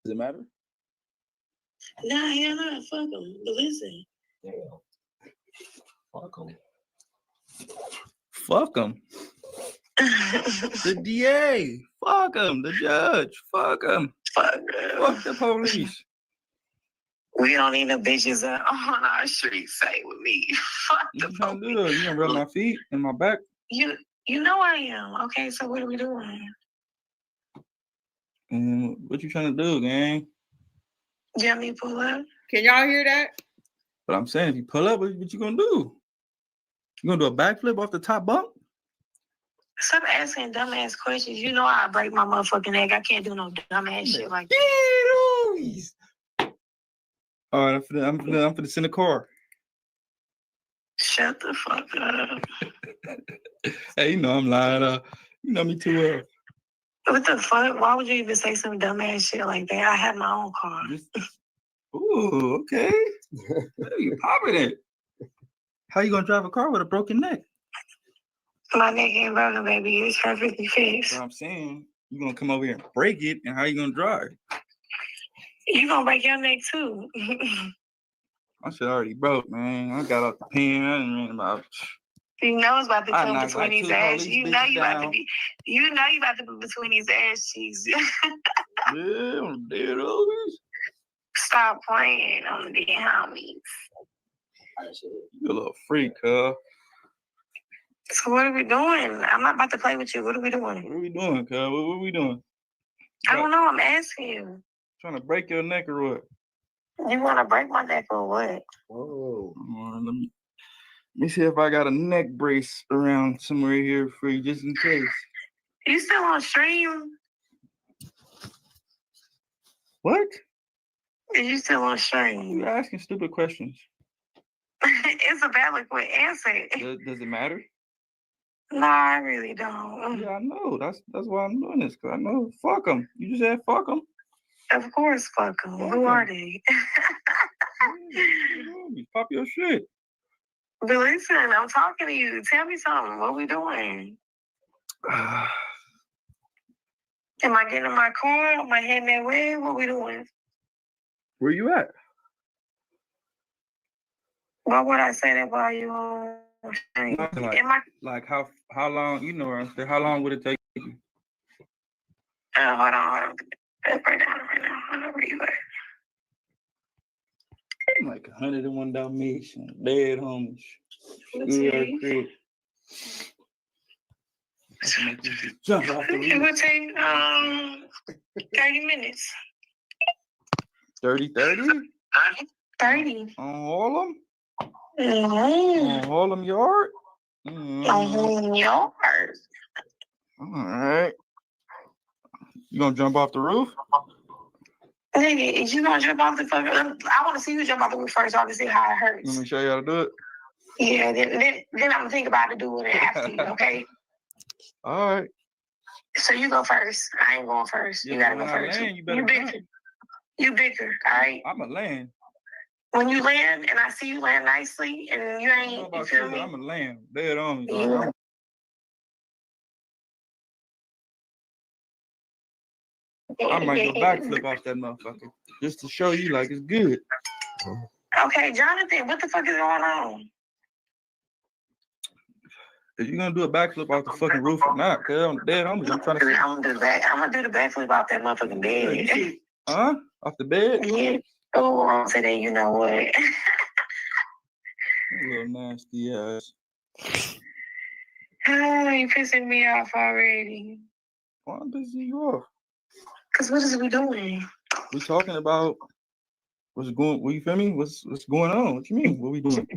Does it matter? Nah, hell no, fuck him. But listen. Fuck him. Fuck him. The DA. Fuck him. The judge. Fuck him. Fuck Fuck the police. We don't need no bitches on our street say with me. Fuck What the you trying to do? police. You gonna rub my feet and my back? You know I am. Okay, so what are we doing? What you trying to do, gang? You want me to pull up? Can y'all hear that? But I'm saying, if you pull up, what you gonna do? You gonna do a backflip off the top bunk? Stop asking dumbass questions. You know I break my motherfucking neck. I can't do no dumbass shit like that. All right, I'm finna send a car. Shut the fuck up. Hey, you know I'm lying. You know me too well. What the fuck? Why would you even say some dumbass shit like that? I have my own car. Ooh, okay. You popping it. How you gonna drive a car with a broken neck? My neck ain't broken, baby. It's perfectly fixed. What I'm saying, you gonna come over here and break it, and how you gonna drive? You gonna break your neck too. My shit already broke, man. I got off the pen. I didn't mean about. You know it's about to come between like these ass. You know you about to be. You know you about to be between these ass cheeks. Yeah, I'm dead always. Stop playing on the homies. You a little freak, huh? So what are we doing? I'm not about to play with you. What are we doing? What are we doing, cuz? What are we doing? I don't know. I'm asking you. Trying to break your neck or what? You want to break my neck or what? Whoa. Let me see if I got a neck brace around somewhere here for you, just in case. You still on stream? What? Is you still on stream? You're asking stupid questions. It's a valid answer. Does it matter? No, I really don't. Yeah, I know. That's why I'm doing this, because I know. Fuck them. You just said fuck them. Of course, fuck them. Who are they? Pop your shit. But listen, I'm talking to you. Tell me something. What we doing? Am I getting in my car? Am I heading that way? What we doing? Where you at? Why would I say that while you on stream? Like how long, you know what I'm saying? How long would it take you? Hold on. Right now. I know where you at. I'm like 101 Dalmatians, dead homies. It would take 30 minutes. 30? 30. On Harlem? Mm-hmm. On Harlem Yard? On Harlem Yard. All right. You gonna jump off the roof? Nigga, you gonna jump off the fucking... I want to see you jump off the roof first so I can see how it hurts. Let me show you how to do it. Yeah, then I'm gonna think about it doing it after you, okay? All right. So you go first. I ain't going first. You gotta go first. Land, you bicker. You bicker, all right? I'm a land. When you land and I see you land nicely and you ain't, you feel me? I'm a land. Dead on me. Yeah. I might go backflip off that motherfucker just to show you like it's good. Okay, Jonathan, what the fuck is going on? If you're gonna do a backflip off the fucking roof or not, cause I'm dead homies. I'm trying to see. I'm gonna do the backflip off that motherfucking bed. Huh? Off the bed? Yeah. Oh, I'm saying, you know what? A little nasty ass. Oh, you pissing me off already. Why I'm pissing you off? Cause what is we doing? We talking about what's going. What you feel me? What's going on? What you mean? What we doing?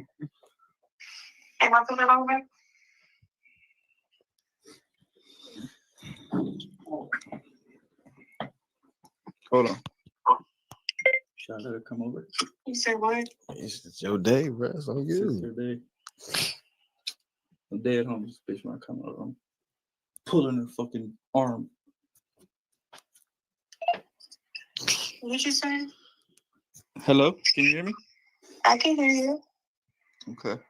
Am I pulling over? Hold on. Should I let her come over? You said what? It's your day, bro. It's on you. It's your day. I'm dead home. This bitch when I come over. I'm pulling her fucking arm. What you saying? Hello? Can you hear me? I can hear you. Okay.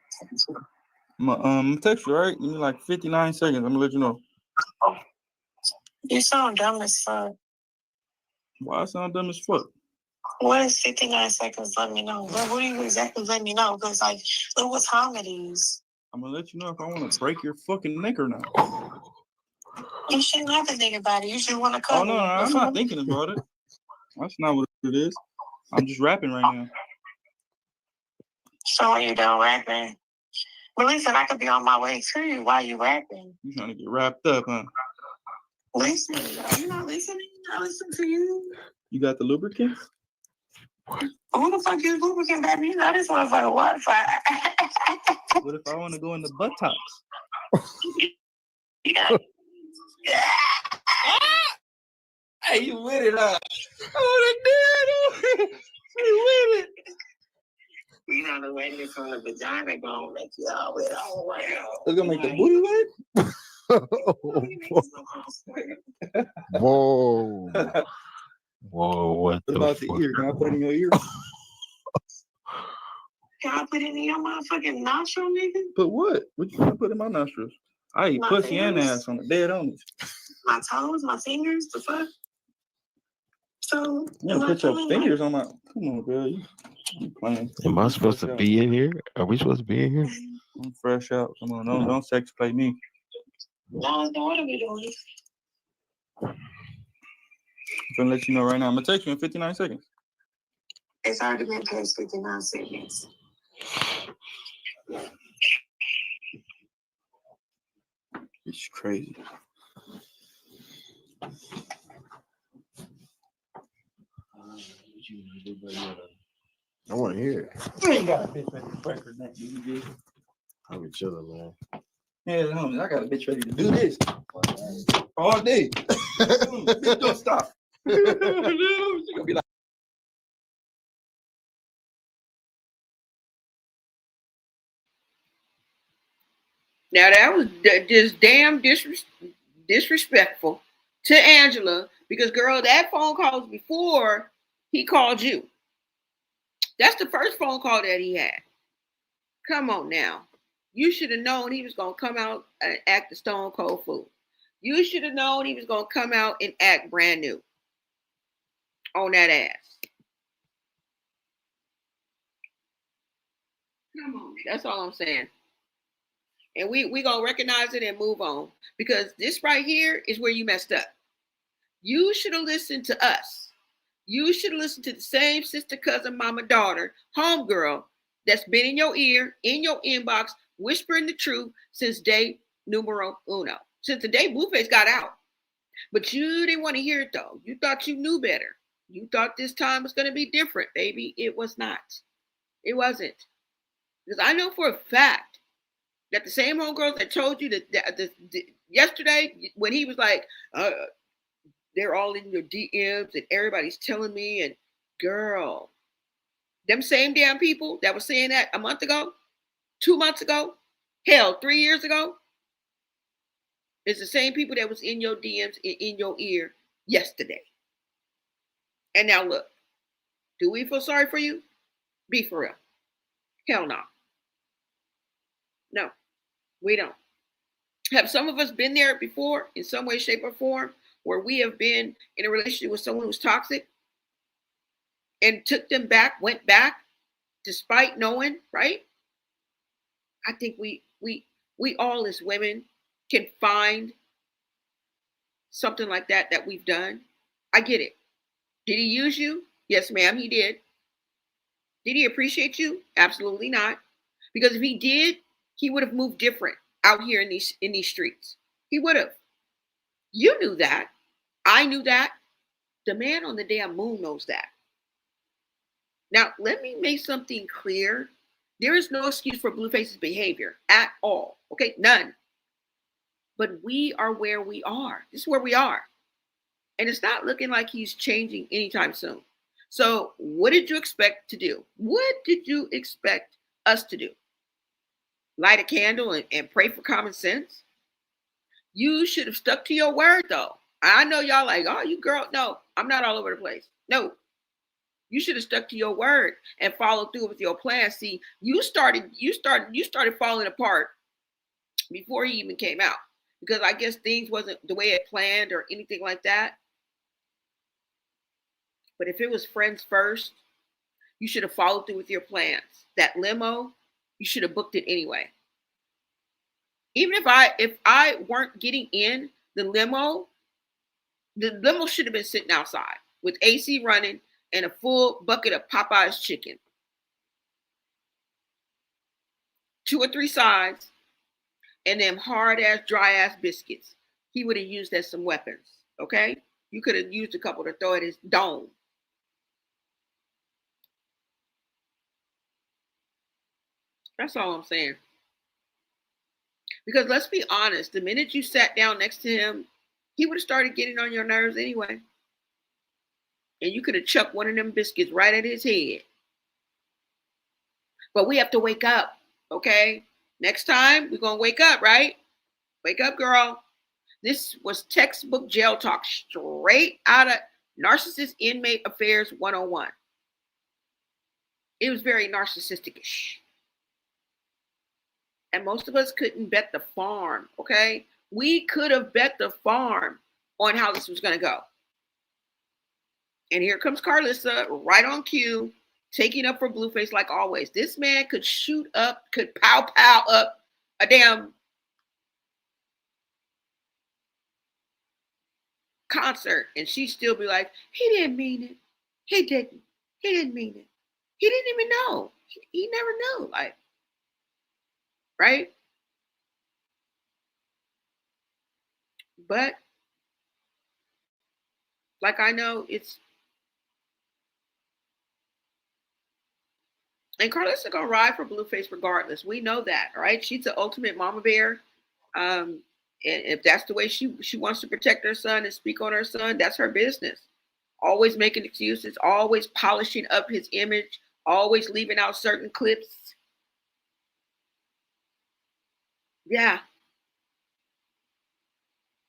I'm gonna text you, all right? Give me like 59 seconds. I'm gonna let you know. You sound dumb as fuck. Why I sound dumb as fuck? What is 59 seconds? Let me know. What do you exactly let me know? Because, like, look what time it is. I'm gonna let you know if I want to break your fucking neck or not. You shouldn't have to think about it. You should want to Oh, come. no, I'm not thinking about it. That's not what it is. I'm just rapping right now. So are you done rapping? Well, listen, I could be on my way to you while you rapping. You trying to get wrapped up, huh? Listen, are you not listening? I listen to you. You got the lubricant? Who the fuck is lubricant, baby? You know this motherfucker Wi-Fi. What if I want to go in the buttocks? Yeah. Hey, you with it, huh? Oh, the dad! You with it? You know the way this from the vagina gonna make you all wet all around. It's gonna make the booty wet? Whoa. Whoa, what the about the fuck? ear? Can I put it in your ear? Can I put it in your motherfucking nostril, nigga? Put what? What you gonna put in my nostrils? I eat My pussy and fingers? ass on the dead on it. My toes, my fingers, the fuck? So, You gonna put your fingers on my... Come on, girl. You playing. Am I supposed to be in here? Are we supposed to be in here? I'm fresh out. Come on, don't sex play me. No, what are we doing? I'm gonna let you know right now. I'm gonna text you in 59 seconds. It's already been past 59 seconds. It's crazy. I want to hear it. You ain't got a bitch ready to break her neck, dude. I'll be chilling, man. Yeah, homie, I got a bitch ready to do this all day. Bitch, don't stop. She gonna be like, Now that was just damn disrespectful to Angela because, girl, that phone call was before he called you. That's the first phone call that he had. Come on now. You should have known he was going to come out and act a stone cold fool. You should have known he was going to come out and act brand new on that ass. Come on. That's all I'm saying. And we going to recognize it and move on because this right here is where you messed up. You should have listened to us. You should have listened to the same sister, cousin, mama, daughter, homegirl that's been in your ear, in your inbox, whispering the truth since day numero uno. Since the day Blueface got out. But you didn't want to hear it though. You thought you knew better. You thought this time was going to be different, baby. It was not. It wasn't. Because I know for a fact that the same homegirls that told you that yesterday when he was like, they're all in your DMs and everybody's telling me, and girl, them same damn people that were saying that a month ago, 2 months ago, hell, 3 years ago, it's the same people that was in your DMs in your ear yesterday. And now look, do we feel sorry for you? Be for real. Hell no. No, we don't. Have some of us been there before in some way, shape, or form where we have been in a relationship with someone who's toxic and took them back, went back, despite knowing, right? I think we all as women can find something like that we've done. I get it. Did he use you? Yes, ma'am, he did. Did he appreciate you? Absolutely not. Because if he did, he would have moved different out here in these streets. He would have. You knew that. I knew that. The man on the damn moon knows that. Now, let me make something clear. There is no excuse for Blueface's behavior at all. Okay, none. But we are where we are. This is where we are. And it's not looking like he's changing anytime soon. So what did you expect to do? What did you expect us to do? Light a candle and pray for common sense? You should have stuck to your word, though. I know y'all like, oh, you girl. No, I'm not all over the place. No. You should have stuck to your word and followed through with your plan. See, you started falling apart before he even came out. Because I guess things wasn't the way it planned or anything like that. But if it was friends first, you should have followed through with your plans. That limo, you should have booked it anyway. Even if I weren't getting in the limo should have been sitting outside with AC running and a full bucket of Popeye's chicken. 2 or 3 sides, and them hard ass, dry ass biscuits. He would have used as some weapons. Okay? You could have used a couple to throw at his dome. That's all I'm saying. Because let's be honest, the minute you sat down next to him, he would have started getting on your nerves anyway. And you could have chucked one of them biscuits right at his head. But we have to wake up, okay? Next time, we're going to wake up, right? Wake up, girl. This was textbook jail talk straight out of Narcissist Inmate Affairs 101. It was very narcissistic-ish. And most of us couldn't bet the farm, okay? We could have bet the farm on how this was going to go. And here comes Karlissa, right on cue, taking up for Blueface like always. This man could shoot up, could pow up a damn concert, and she'd still be like, he didn't mean it. He didn't mean it. He didn't even know. He never knew, like, right? But like, I know it's, and Karlissa gonna ride for Blueface regardless. We know that, right? She's the ultimate mama bear. And if that's the way she wants to protect her son and speak on her son, that's her business. Always making excuses, always polishing up his image, always leaving out certain clips. Yeah.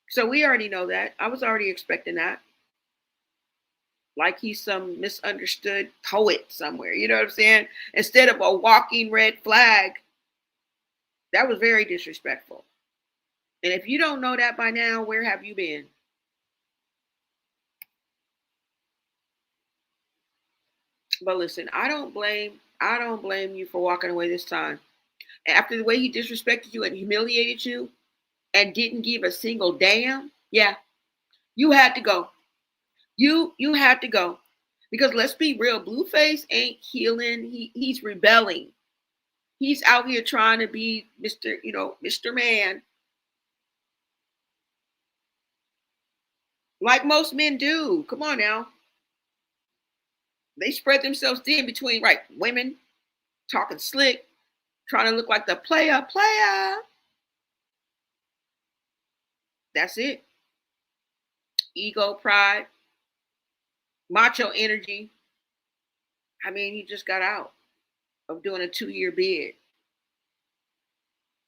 So we already know that. I was already expecting that. Like he's some misunderstood poet somewhere. You know what I'm saying? Instead of a walking red flag. That was very disrespectful. And if you don't know that by now, where have you been? But listen, I don't blame you for walking away this time. After the way he disrespected you and humiliated you and didn't give a single damn, yeah, you had to go. You had to go. Because let's be real, Blueface ain't healing. He's rebelling. He's out here trying to be Mr. Man. Like most men do. Come on now. They spread themselves thin between, right, women, talking slick, trying to look like the player. That's it. Ego, pride, macho energy. I mean, he just got out of doing a 2-year bid.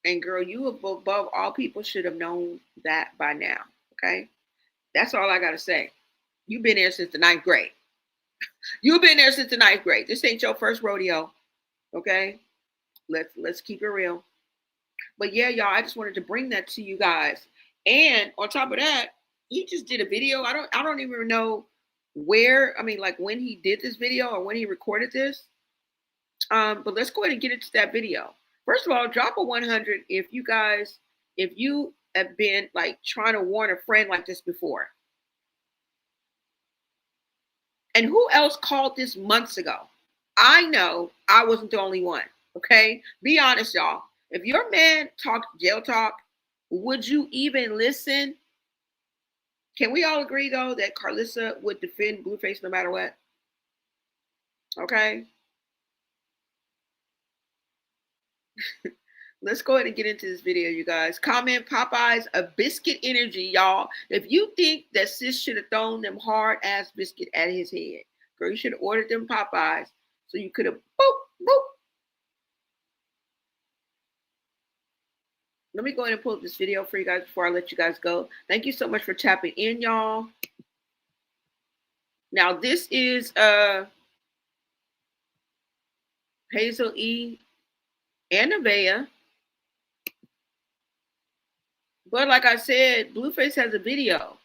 And girl, you above all people should have known that by now, okay? That's all I got to say. You've been there since the 9th grade. You've been there since the 9th grade. This ain't your first rodeo, okay? Let's keep it real. But yeah, y'all, I just wanted to bring that to you guys. And on top of that, he just did a video. I don't even know where, I mean, like when he did this video or when he recorded this. But let's go ahead and get into that video. First of all, drop a 100 if you have been like trying to warn a friend like this before. And who else called this months ago? I know I wasn't the only one. Okay, be honest, y'all. If your man talked jail talk, would you even listen? Can we all agree though that Karlissa would defend Blueface no matter what? Okay. Let's go ahead and get into this video, you guys. Comment Popeyes a biscuit energy, y'all. If you think that sis should have thrown them hard ass biscuit at his head, girl, you should have ordered them Popeyes so you could have boop, boop. Let me go ahead and pull up this video for you guys before I let you guys go. Thank you so much for tapping in, y'all. Now, this is Hazel E. and Nevaeh. But like I said, Blueface has a video.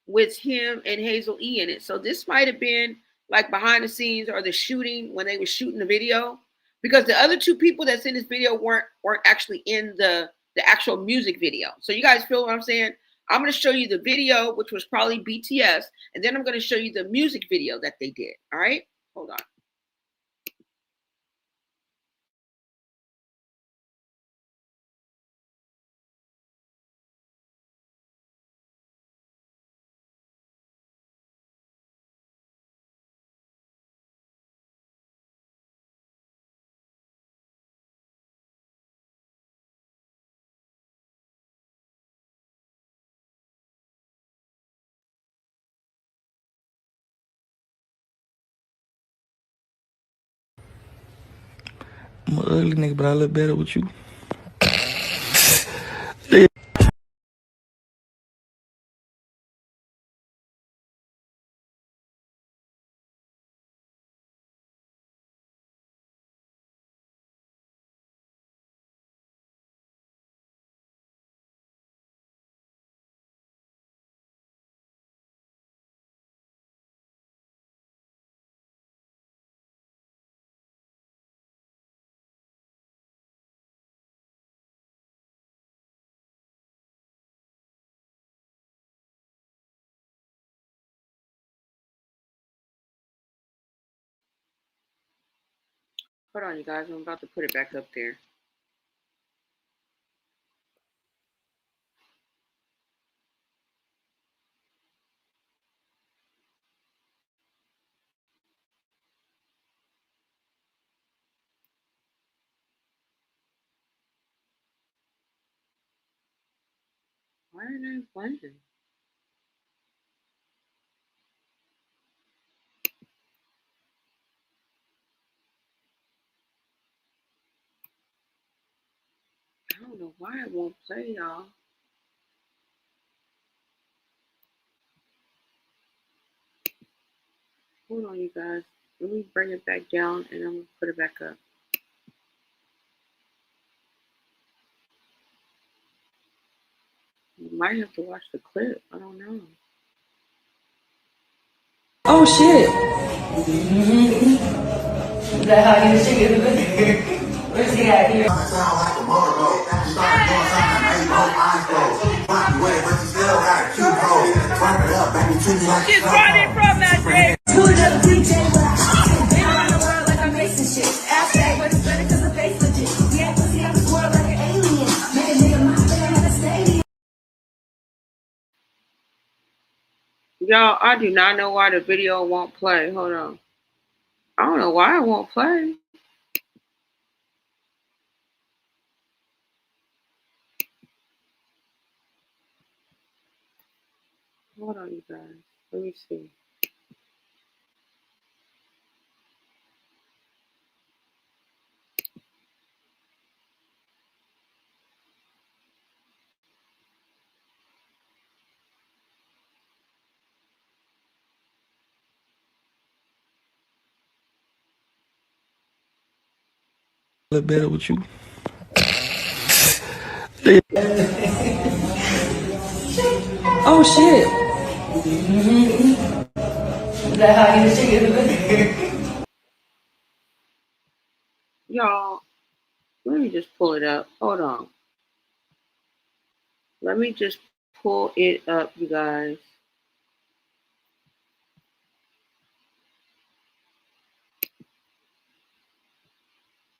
with him and Hazel E in it. So this might have been like behind the scenes or the shooting when they were shooting the video, because the other two people that's in this video weren't actually in the actual music video. So you guys feel what I'm saying? I'm going to show you the video, which was probably BTS, and then I'm going to show you the music video that they did. All right, hold on. I'm an ugly nigga, but I look better with you. Hold on, you guys. I'm about to put it back up there. Why are they playing? I don't know why it won't play, y'all. Hold on, you guys. Let me bring it back down and I'm going to put it back up. You might have to watch the clip. I don't know. Oh shit. Is that how you chicken? Where's he at here? She's running from that thing. Y'all, I do not know why the video won't play. Hold on. I don't know why it won't play. Hold on, you guys. Let me see. Look better with you. Oh shit. Is that how you chicken? Y'all, let me just pull it up. Hold on. Let me just pull it up, you guys.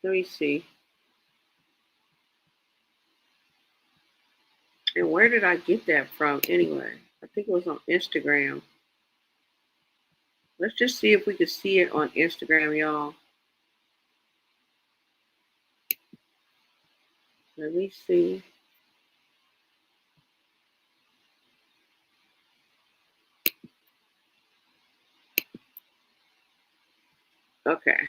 Let me see. And where did I get that from anyway? I think it was on Instagram. Let's just see if we can see it on Instagram, y'all. Let me see. Okay.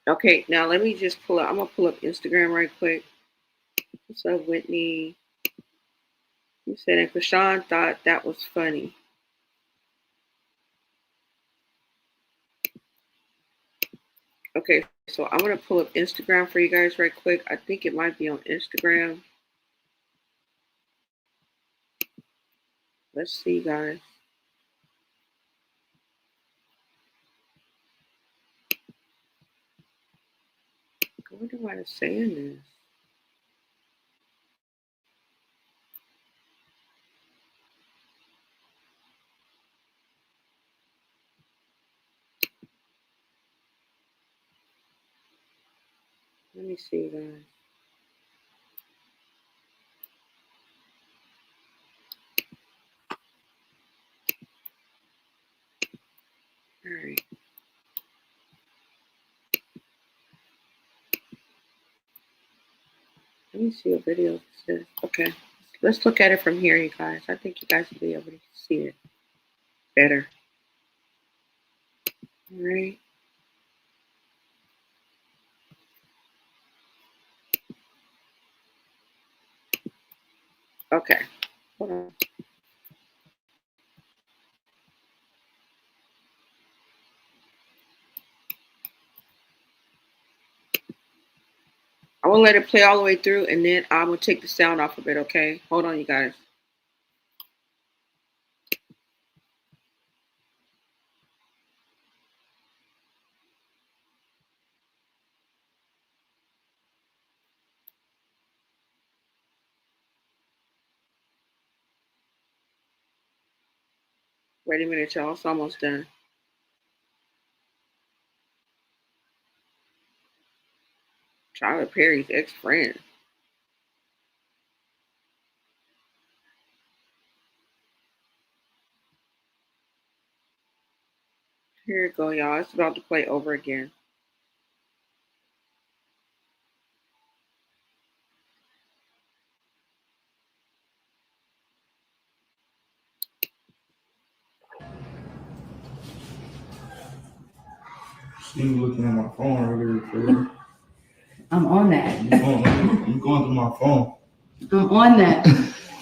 Okay, now let me just pull up. I'm going to pull up Instagram right quick. What's up, Whitney? You said, and Krishan thought that was funny. Okay, so I'm gonna pull up Instagram for you guys right quick. I think it might be on Instagram. Let's see, guys. I wonder why it's saying this. Let me see, guys. All right. Let me see what video this is. Okay. Let's look at it from here, you guys. I think you guys will be able to see it better. All right. Okay. Hold on. I will let it play all the way through, and then I'm going to take the sound off of it, okay? Hold on, you guys. Wait a minute, y'all. It's almost done. Tyler Perry's ex-friend. Here you go, y'all. It's about to play over again. She was looking at my phone earlier. I'm on that. You going through my phone. I'm on that.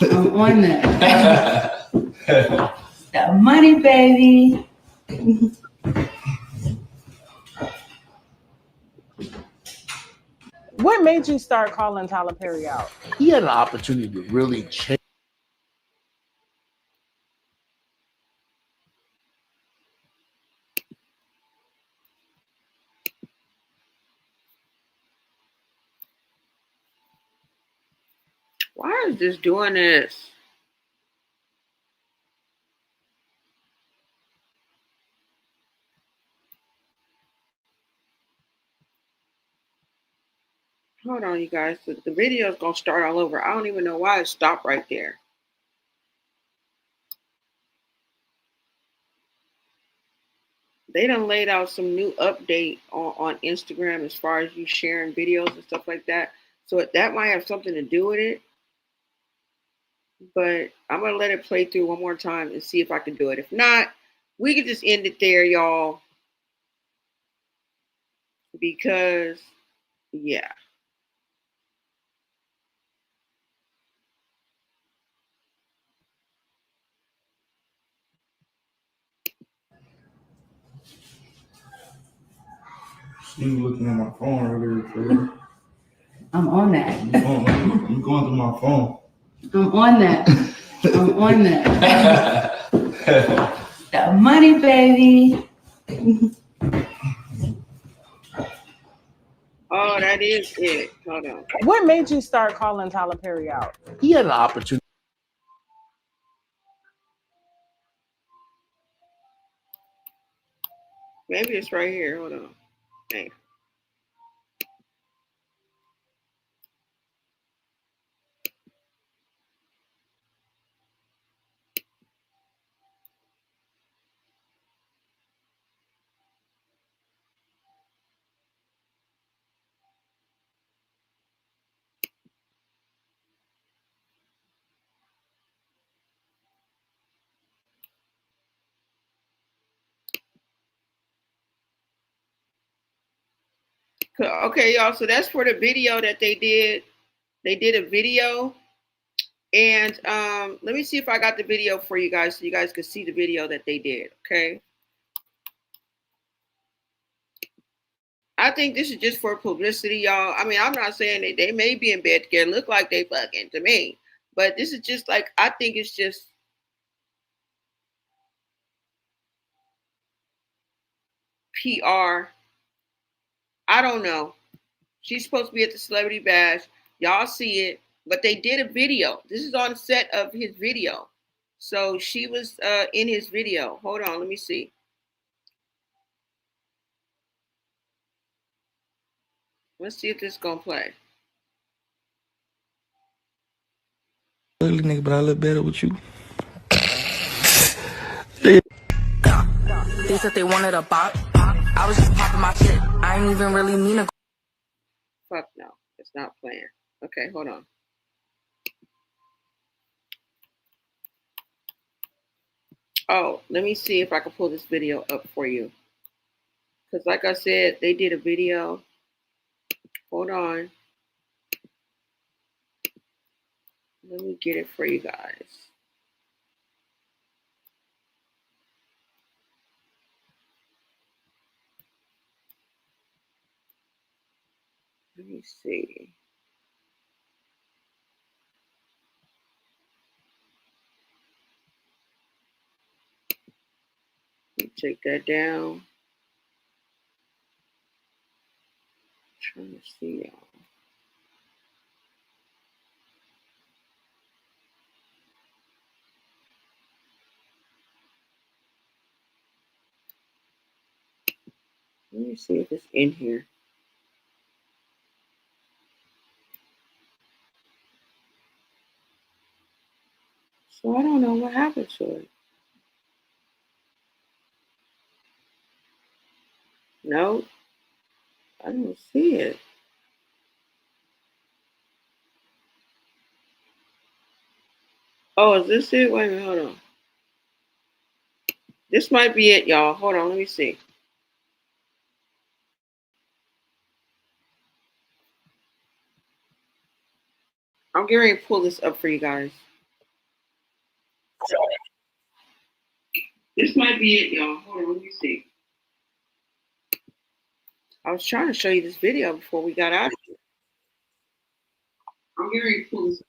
I'm on that. That money, baby. What made you start calling Tyler Perry out? He had an opportunity to really change. Why is this doing this? Hold on, you guys. The video is going to start all over. I don't even know why it stopped right there. They done laid out some new update on Instagram as far as you sharing videos and stuff like that. So that might have something to do with it. But I'm going to let it play through one more time and see if I can do it. If not, we can just end it there, y'all. Because, yeah. She was looking at my phone earlier. I'm on that. You going through my phone. I'm on that. I'm on that. That money, baby. Oh, that is it. Hold on. What made you start calling Tyler Perry out? He had an opportunity. Maybe it's right here. Hold on. Hey. Okay, y'all. So that's for the video that they did. They did a video. And let me see if I got the video for you guys so you guys can see the video that they did. Okay. I think this is just for publicity, y'all. I mean, I'm not saying that they may be in bed together, look like they fucking to me, but this is just like I think it's just PR. I don't know. She's supposed to be at the celebrity bash. Y'all see it, but they did a video. This is on the set of his video. So she was in his video. Hold on, let me see. Let's see if this is gonna play. Ugly nigga, but I look better with you. They said they wanted a bop. I was just popping my shit. I ain't even really mean to. Fuck no, it's not playing. Okay, hold on. Oh, let me see if I can pull this video up for you. Because like I said, they did a video. Hold on. Let me get it for you guys. Let me see. Let me take that down. I'm trying to see y'all. Let me see if it's in here. So I don't know what happened to it. No, I don't see it. Oh, is this it? Wait a minute, hold on. This might be it, y'all. Hold on, let me see. I'm getting ready to pull this up for you guys. This might be it, y'all. Hold on, let me see. I was trying to show you this video before we got out of here. I'm getting ready to pull this up.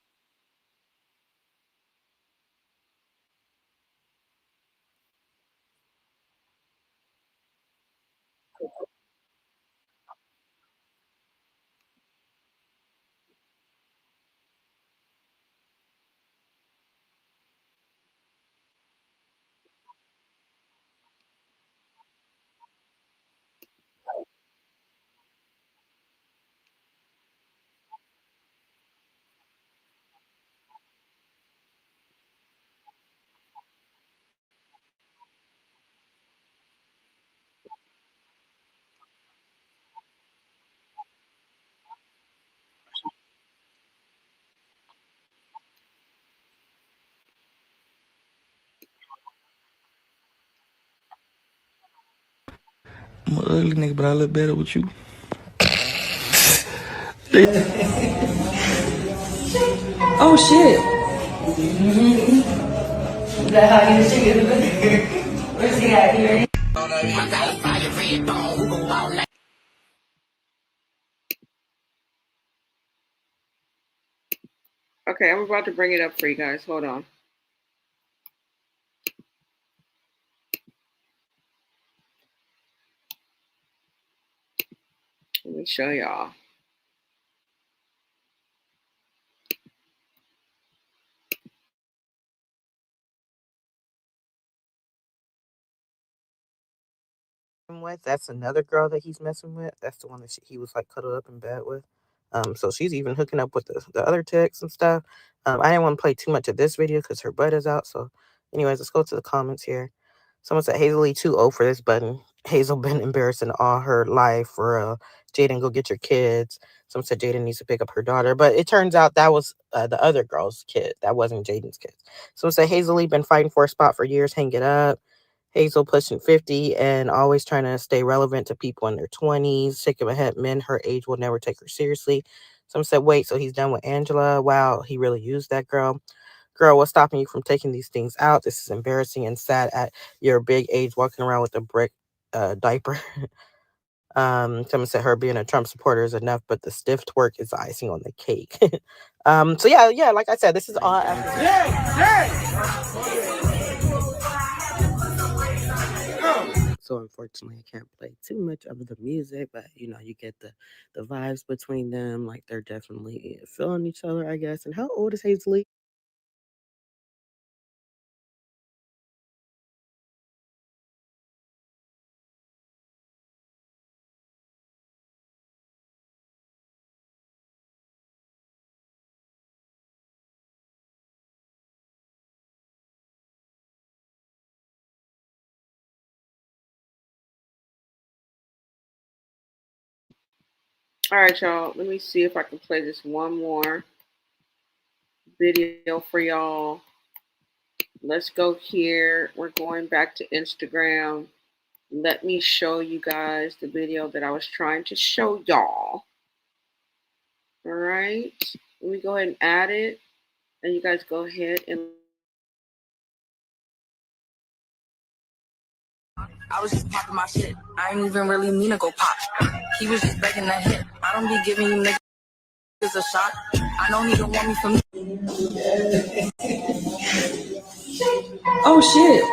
I'm an ugly nigga, but I look better with you. Oh shit. Is that how you chicken? Where's he at? Here. Okay, I'm about to bring it up for you guys. Hold on. Let me show y'all. With. That's another girl that he's messing with. That's the one that he was like cuddled up in bed with. So she's even hooking up with the other texts and stuff. I didn't want to play too much of this video because her butt is out. So, anyways, let's go to the comments here. Someone said Hazel Lee too old for this button. Hazel been embarrassing all her life for Jaden. Go get your kids. Someone said Jaden needs to pick up her daughter, but it turns out that was the other girl's kid. That wasn't Jaden's kid. Someone said Hazel Lee been fighting for a spot for years. Hang it up. Hazel pushing 50 and always trying to stay relevant to people in their 20s. Sick of ahead men her age will never take her seriously. Some said, wait, so he's done with Angela. Wow, he really used that girl. Girl, what's stopping you from taking these things out? This is embarrassing and sad at your big age walking around with a brick diaper. Someone said her being a Trump supporter is enough, but the stiff twerk is the icing on the cake. So yeah, like I said, this is all after. So unfortunately, I can't play too much of the music, but you know, you get the vibes between them. Like they're definitely feeling each other, I guess. And how old is Hazley? All right, y'all. Let me see if I can play this one more video for y'all. Let's go here. We're going back to Instagram. Let me show you guys the video that I was trying to show y'all. All right. Let me go ahead and add it. And you guys go ahead and. I was just popping my shit. I ain't even really mean to go pop. He was just begging that hit. I don't be giving you niggas a shot. I know he don't want me for me. Oh shit.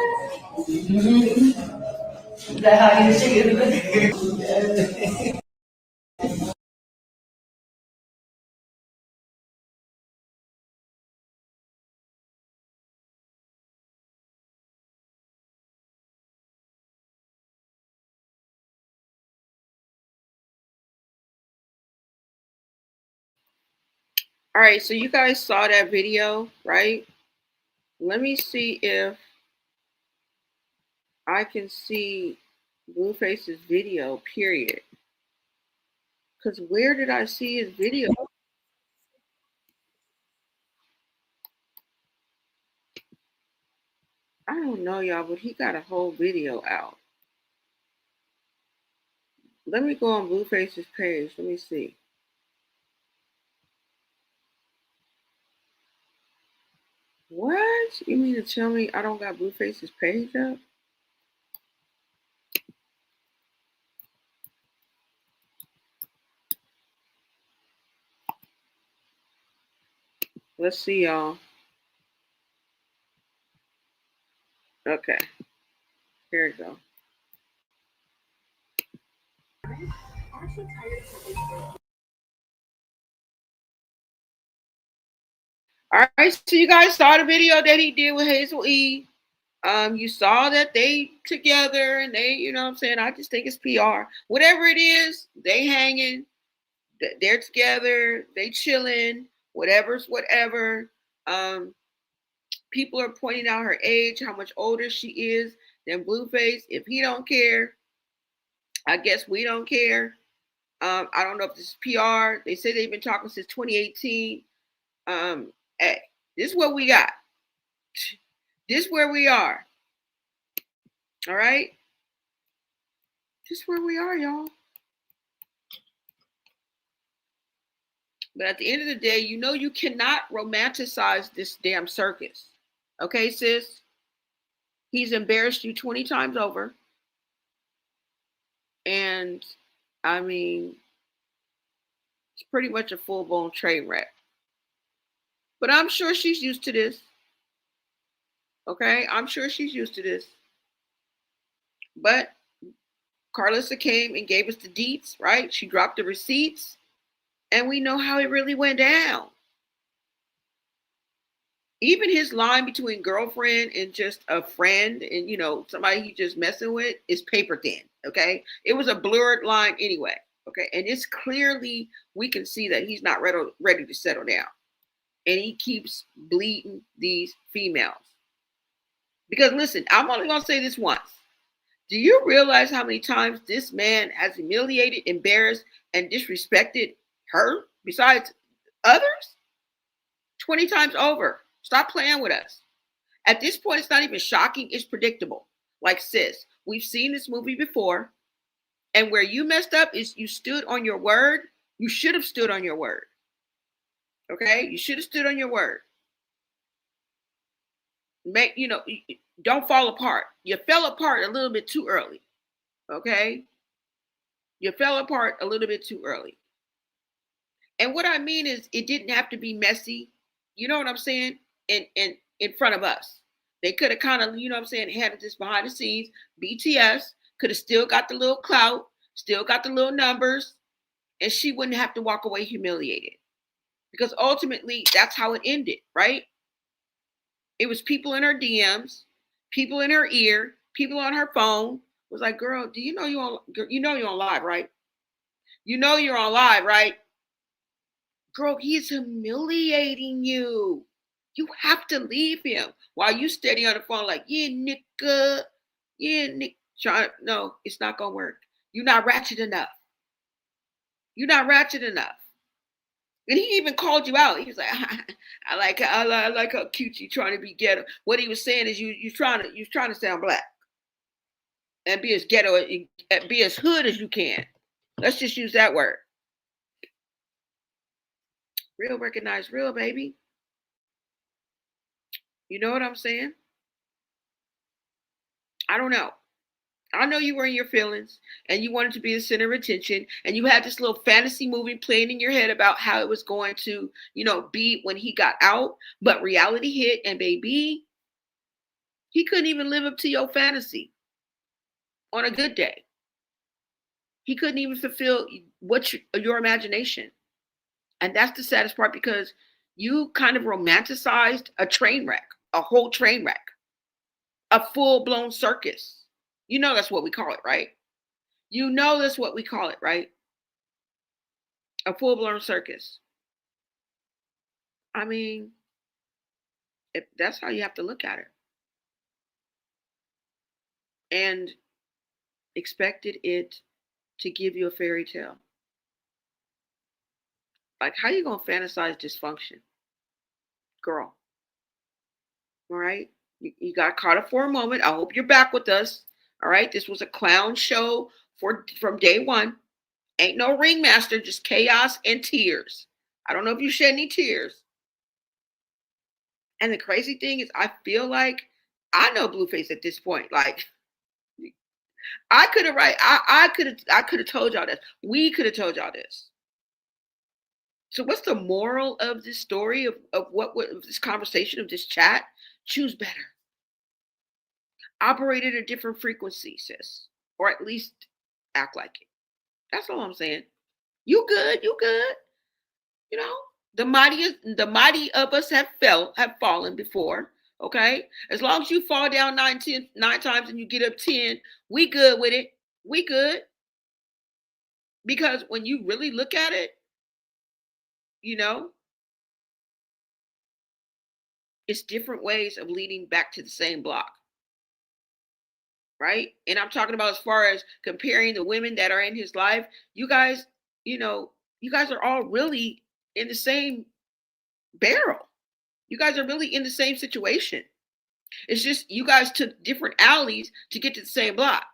All right, so you guys saw that video, right? Let me see if I can see Blueface's video, period. Because where did I see his video? I don't know, y'all, but he got a whole video out. Let me go on Blueface's page. Let me see. What? You mean to tell me I don't got Blueface's page up? Let's see, y'all. Okay. Here we go. All right, so you guys saw the video that he did with Hazel E. You saw that they together and they, you know what I'm saying? I just think it's PR. Whatever it is, they hanging, they're together, they chilling, whatever's whatever. People are pointing out her age, how much older she is than Blueface. If he don't care, I guess we don't care. I don't know if this is PR. They say they've been talking since 2018. Hey, this is what we got. This is where we are. All right? This is where we are, y'all. But at the end of the day, you know you cannot romanticize this damn circus. Okay, sis? He's embarrassed you 20 times over. And, I mean, it's pretty much a full-blown train wreck. But I'm sure she's used to this. Okay? I'm sure she's used to this. But Karlissa came and gave us the deets, right? She dropped the receipts. And we know how it really went down. Even his line between girlfriend and just a friend and, you know, somebody he just messing with is paper thin. Okay. It was a blurred line anyway. Okay. And it's clearly, we can see that he's not ready to settle down. And he keeps bleeding these females. Because listen, I'm only going to say this once. Do you realize how many times this man has humiliated, embarrassed, and disrespected her besides others? 20 times over. Stop playing with us. At this point, it's not even shocking. It's predictable. Like, sis, we've seen this movie before. And where you messed up is you stood on your word. You should have stood on your word. Okay? You should have stood on your word. Don't fall apart. You fell apart a little bit too early. Okay? You fell apart a little bit too early. And what I mean is it didn't have to be messy. You know what I'm saying? In front of us. They could have kind of, you know what I'm saying, handled this behind the scenes. BTS could have still got the little clout, still got the little numbers, and she wouldn't have to walk away humiliated. Because ultimately, that's how it ended, right? It was people in her DMs, people in her ear, people on her phone. It was like, girl, do you know you're on live, right? You know you're on live, right? Girl, he's humiliating you. You have to leave him while you steady on the phone like, yeah, nigga, yeah, Nick. No, it's not gonna work. You're not ratchet enough. You're not ratchet enough. And he even called you out. He was like, I like how cute you trying to be ghetto. What he was saying is you trying to sound black and be as ghetto and be as hood as you can. Let's just use that word. Real recognize real, baby. You know what I'm saying? I don't know. I know you were in your feelings and you wanted to be the center of attention and you had this little fantasy movie playing in your head about how it was going to, be when he got out, but reality hit and baby, he couldn't even live up to your fantasy on a good day. He couldn't even fulfill your imagination. And that's the saddest part because you kind of romanticized a train wreck, a whole train wreck, a full-blown circus. You know that's what we call it, right? You know that's what we call it, right? A full-blown circus. I mean, that's how you have to look at it. And expected it to give you a fairy tale. Like, how you going to fantasize dysfunction? Girl. All right? You got caught up for a moment. I hope you're back with us. All right? This was a clown show from day one. Ain't no ringmaster, just chaos and tears. I don't know if you shed any tears. And the crazy thing is, I feel like I know Blueface at this point. Like, I could have I could have told y'all this. We could have told y'all this. So what's the moral of this story of what this conversation of this chat? Choose better. Operate at a different frequency, sis. Or at least act like it. That's all I'm saying. You good. You know, the mighty of us have fallen before. Okay. As long as you fall down 9 times and you get up 10, we good with it. We good. Because when you really look at it, it's different ways of leading back to the same block. Right? And I'm talking about as far as comparing the women that are in his life, you guys are all really in the same barrel. You guys are really in the same situation. It's just you guys took different alleys to get to the same block.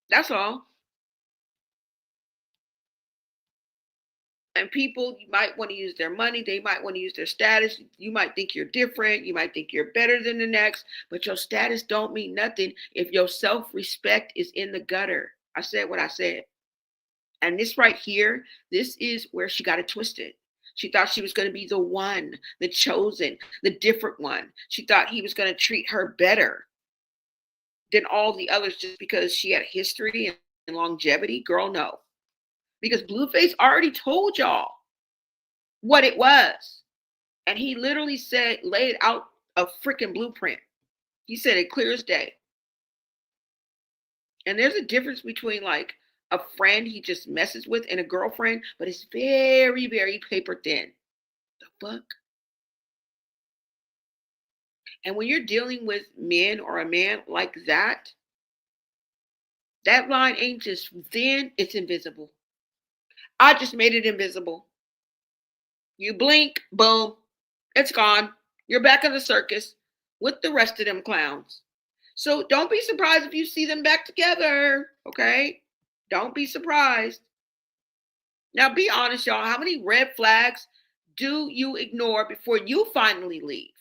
That's all. And people, you might want to use their money. They might want to use their status. You might think you're different. You might think you're better than the next. But your status don't mean nothing if your self-respect is in the gutter. I said what I said. And this right here, this is where she got it twisted. She thought she was going to be the one, the chosen, the different one. She thought he was going to treat her better than all the others just because she had history and longevity. Girl, no. Because Blueface already told y'all what it was. And he literally laid out a freaking blueprint. He said it clear as day. And there's a difference between like a friend he just messes with and a girlfriend, but it's very, very paper thin. The fuck? And when you're dealing with men or a man like that line ain't just thin, it's invisible. I just made it invisible. You blink, boom, it's gone. You're back in the circus with the rest of them clowns. So don't be surprised if you see them back together, okay? Don't be surprised. Now be honest, y'all. How many red flags do you ignore before you finally leave?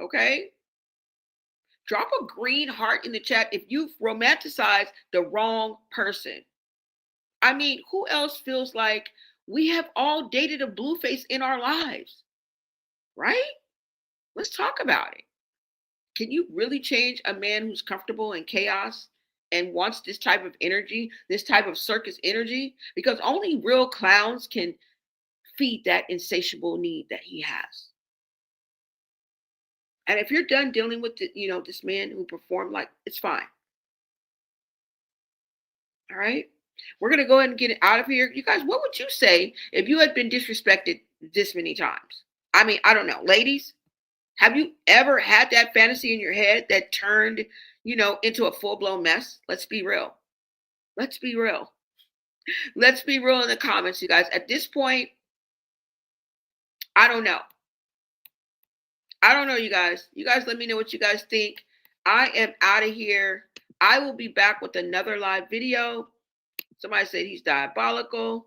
Okay? Drop a green heart in the chat if you've romanticized the wrong person. I mean, who else feels like we have all dated a blue face in our lives? Right? Let's talk about it. Can you really change a man who's comfortable in chaos and wants this type of energy, this type of circus energy? Because only real clowns can feed that insatiable need that he has. And if you're done dealing with this man who performed like, it's fine. All right. We're going to go ahead and get it out of here. You guys, what would you say if you had been disrespected this many times? I mean, I don't know. Ladies, have you ever had that fantasy in your head that turned, into a full-blown mess? Let's be real. Let's be real. Let's be real in the comments, you guys. At this point, I don't know. I don't know, you guys. You guys let me know what you guys think. I am out of here. I will be back with another live video. Somebody said he's diabolical.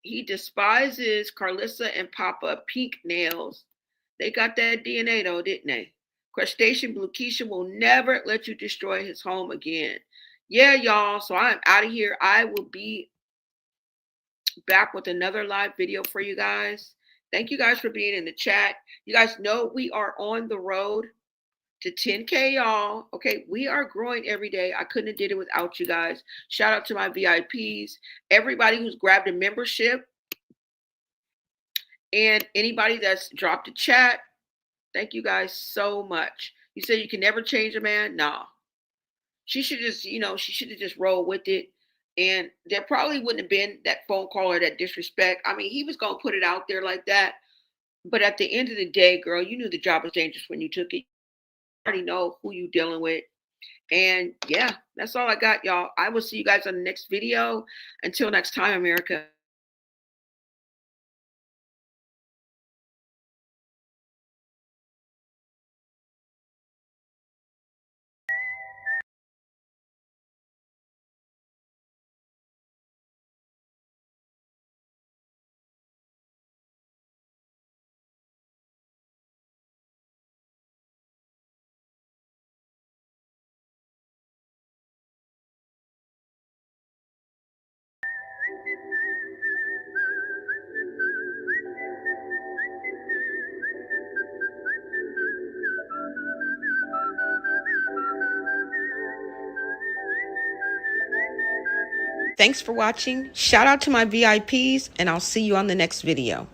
He despises Karlissa and Papa Pink Nails. They got that DNA though, didn't they? Crustacean Blue Keisha will never let you destroy his home again. Yeah, y'all. So I'm out of here. I will be back with another live video for you guys. Thank you guys for being in the chat. You guys know we are on the road to 10K, y'all. Okay, we are growing every day. I couldn't have did it without you guys. Shout out to my VIPs, everybody who's grabbed a membership, and anybody that's dropped a chat. Thank you guys so much. You say you can never change a man? Nah. She should just, she should have just rolled with it. And there probably wouldn't have been that phone call or that disrespect. I mean, he was going to put it out there like that. But at the end of the day, girl, you knew the job was dangerous when you took it. You already know who you dealing with. And yeah, that's all I got, y'all. I will see you guys on the next video. Until next time, America. Thanks for watching. Shout out to my VIPs, and I'll see you on the next video.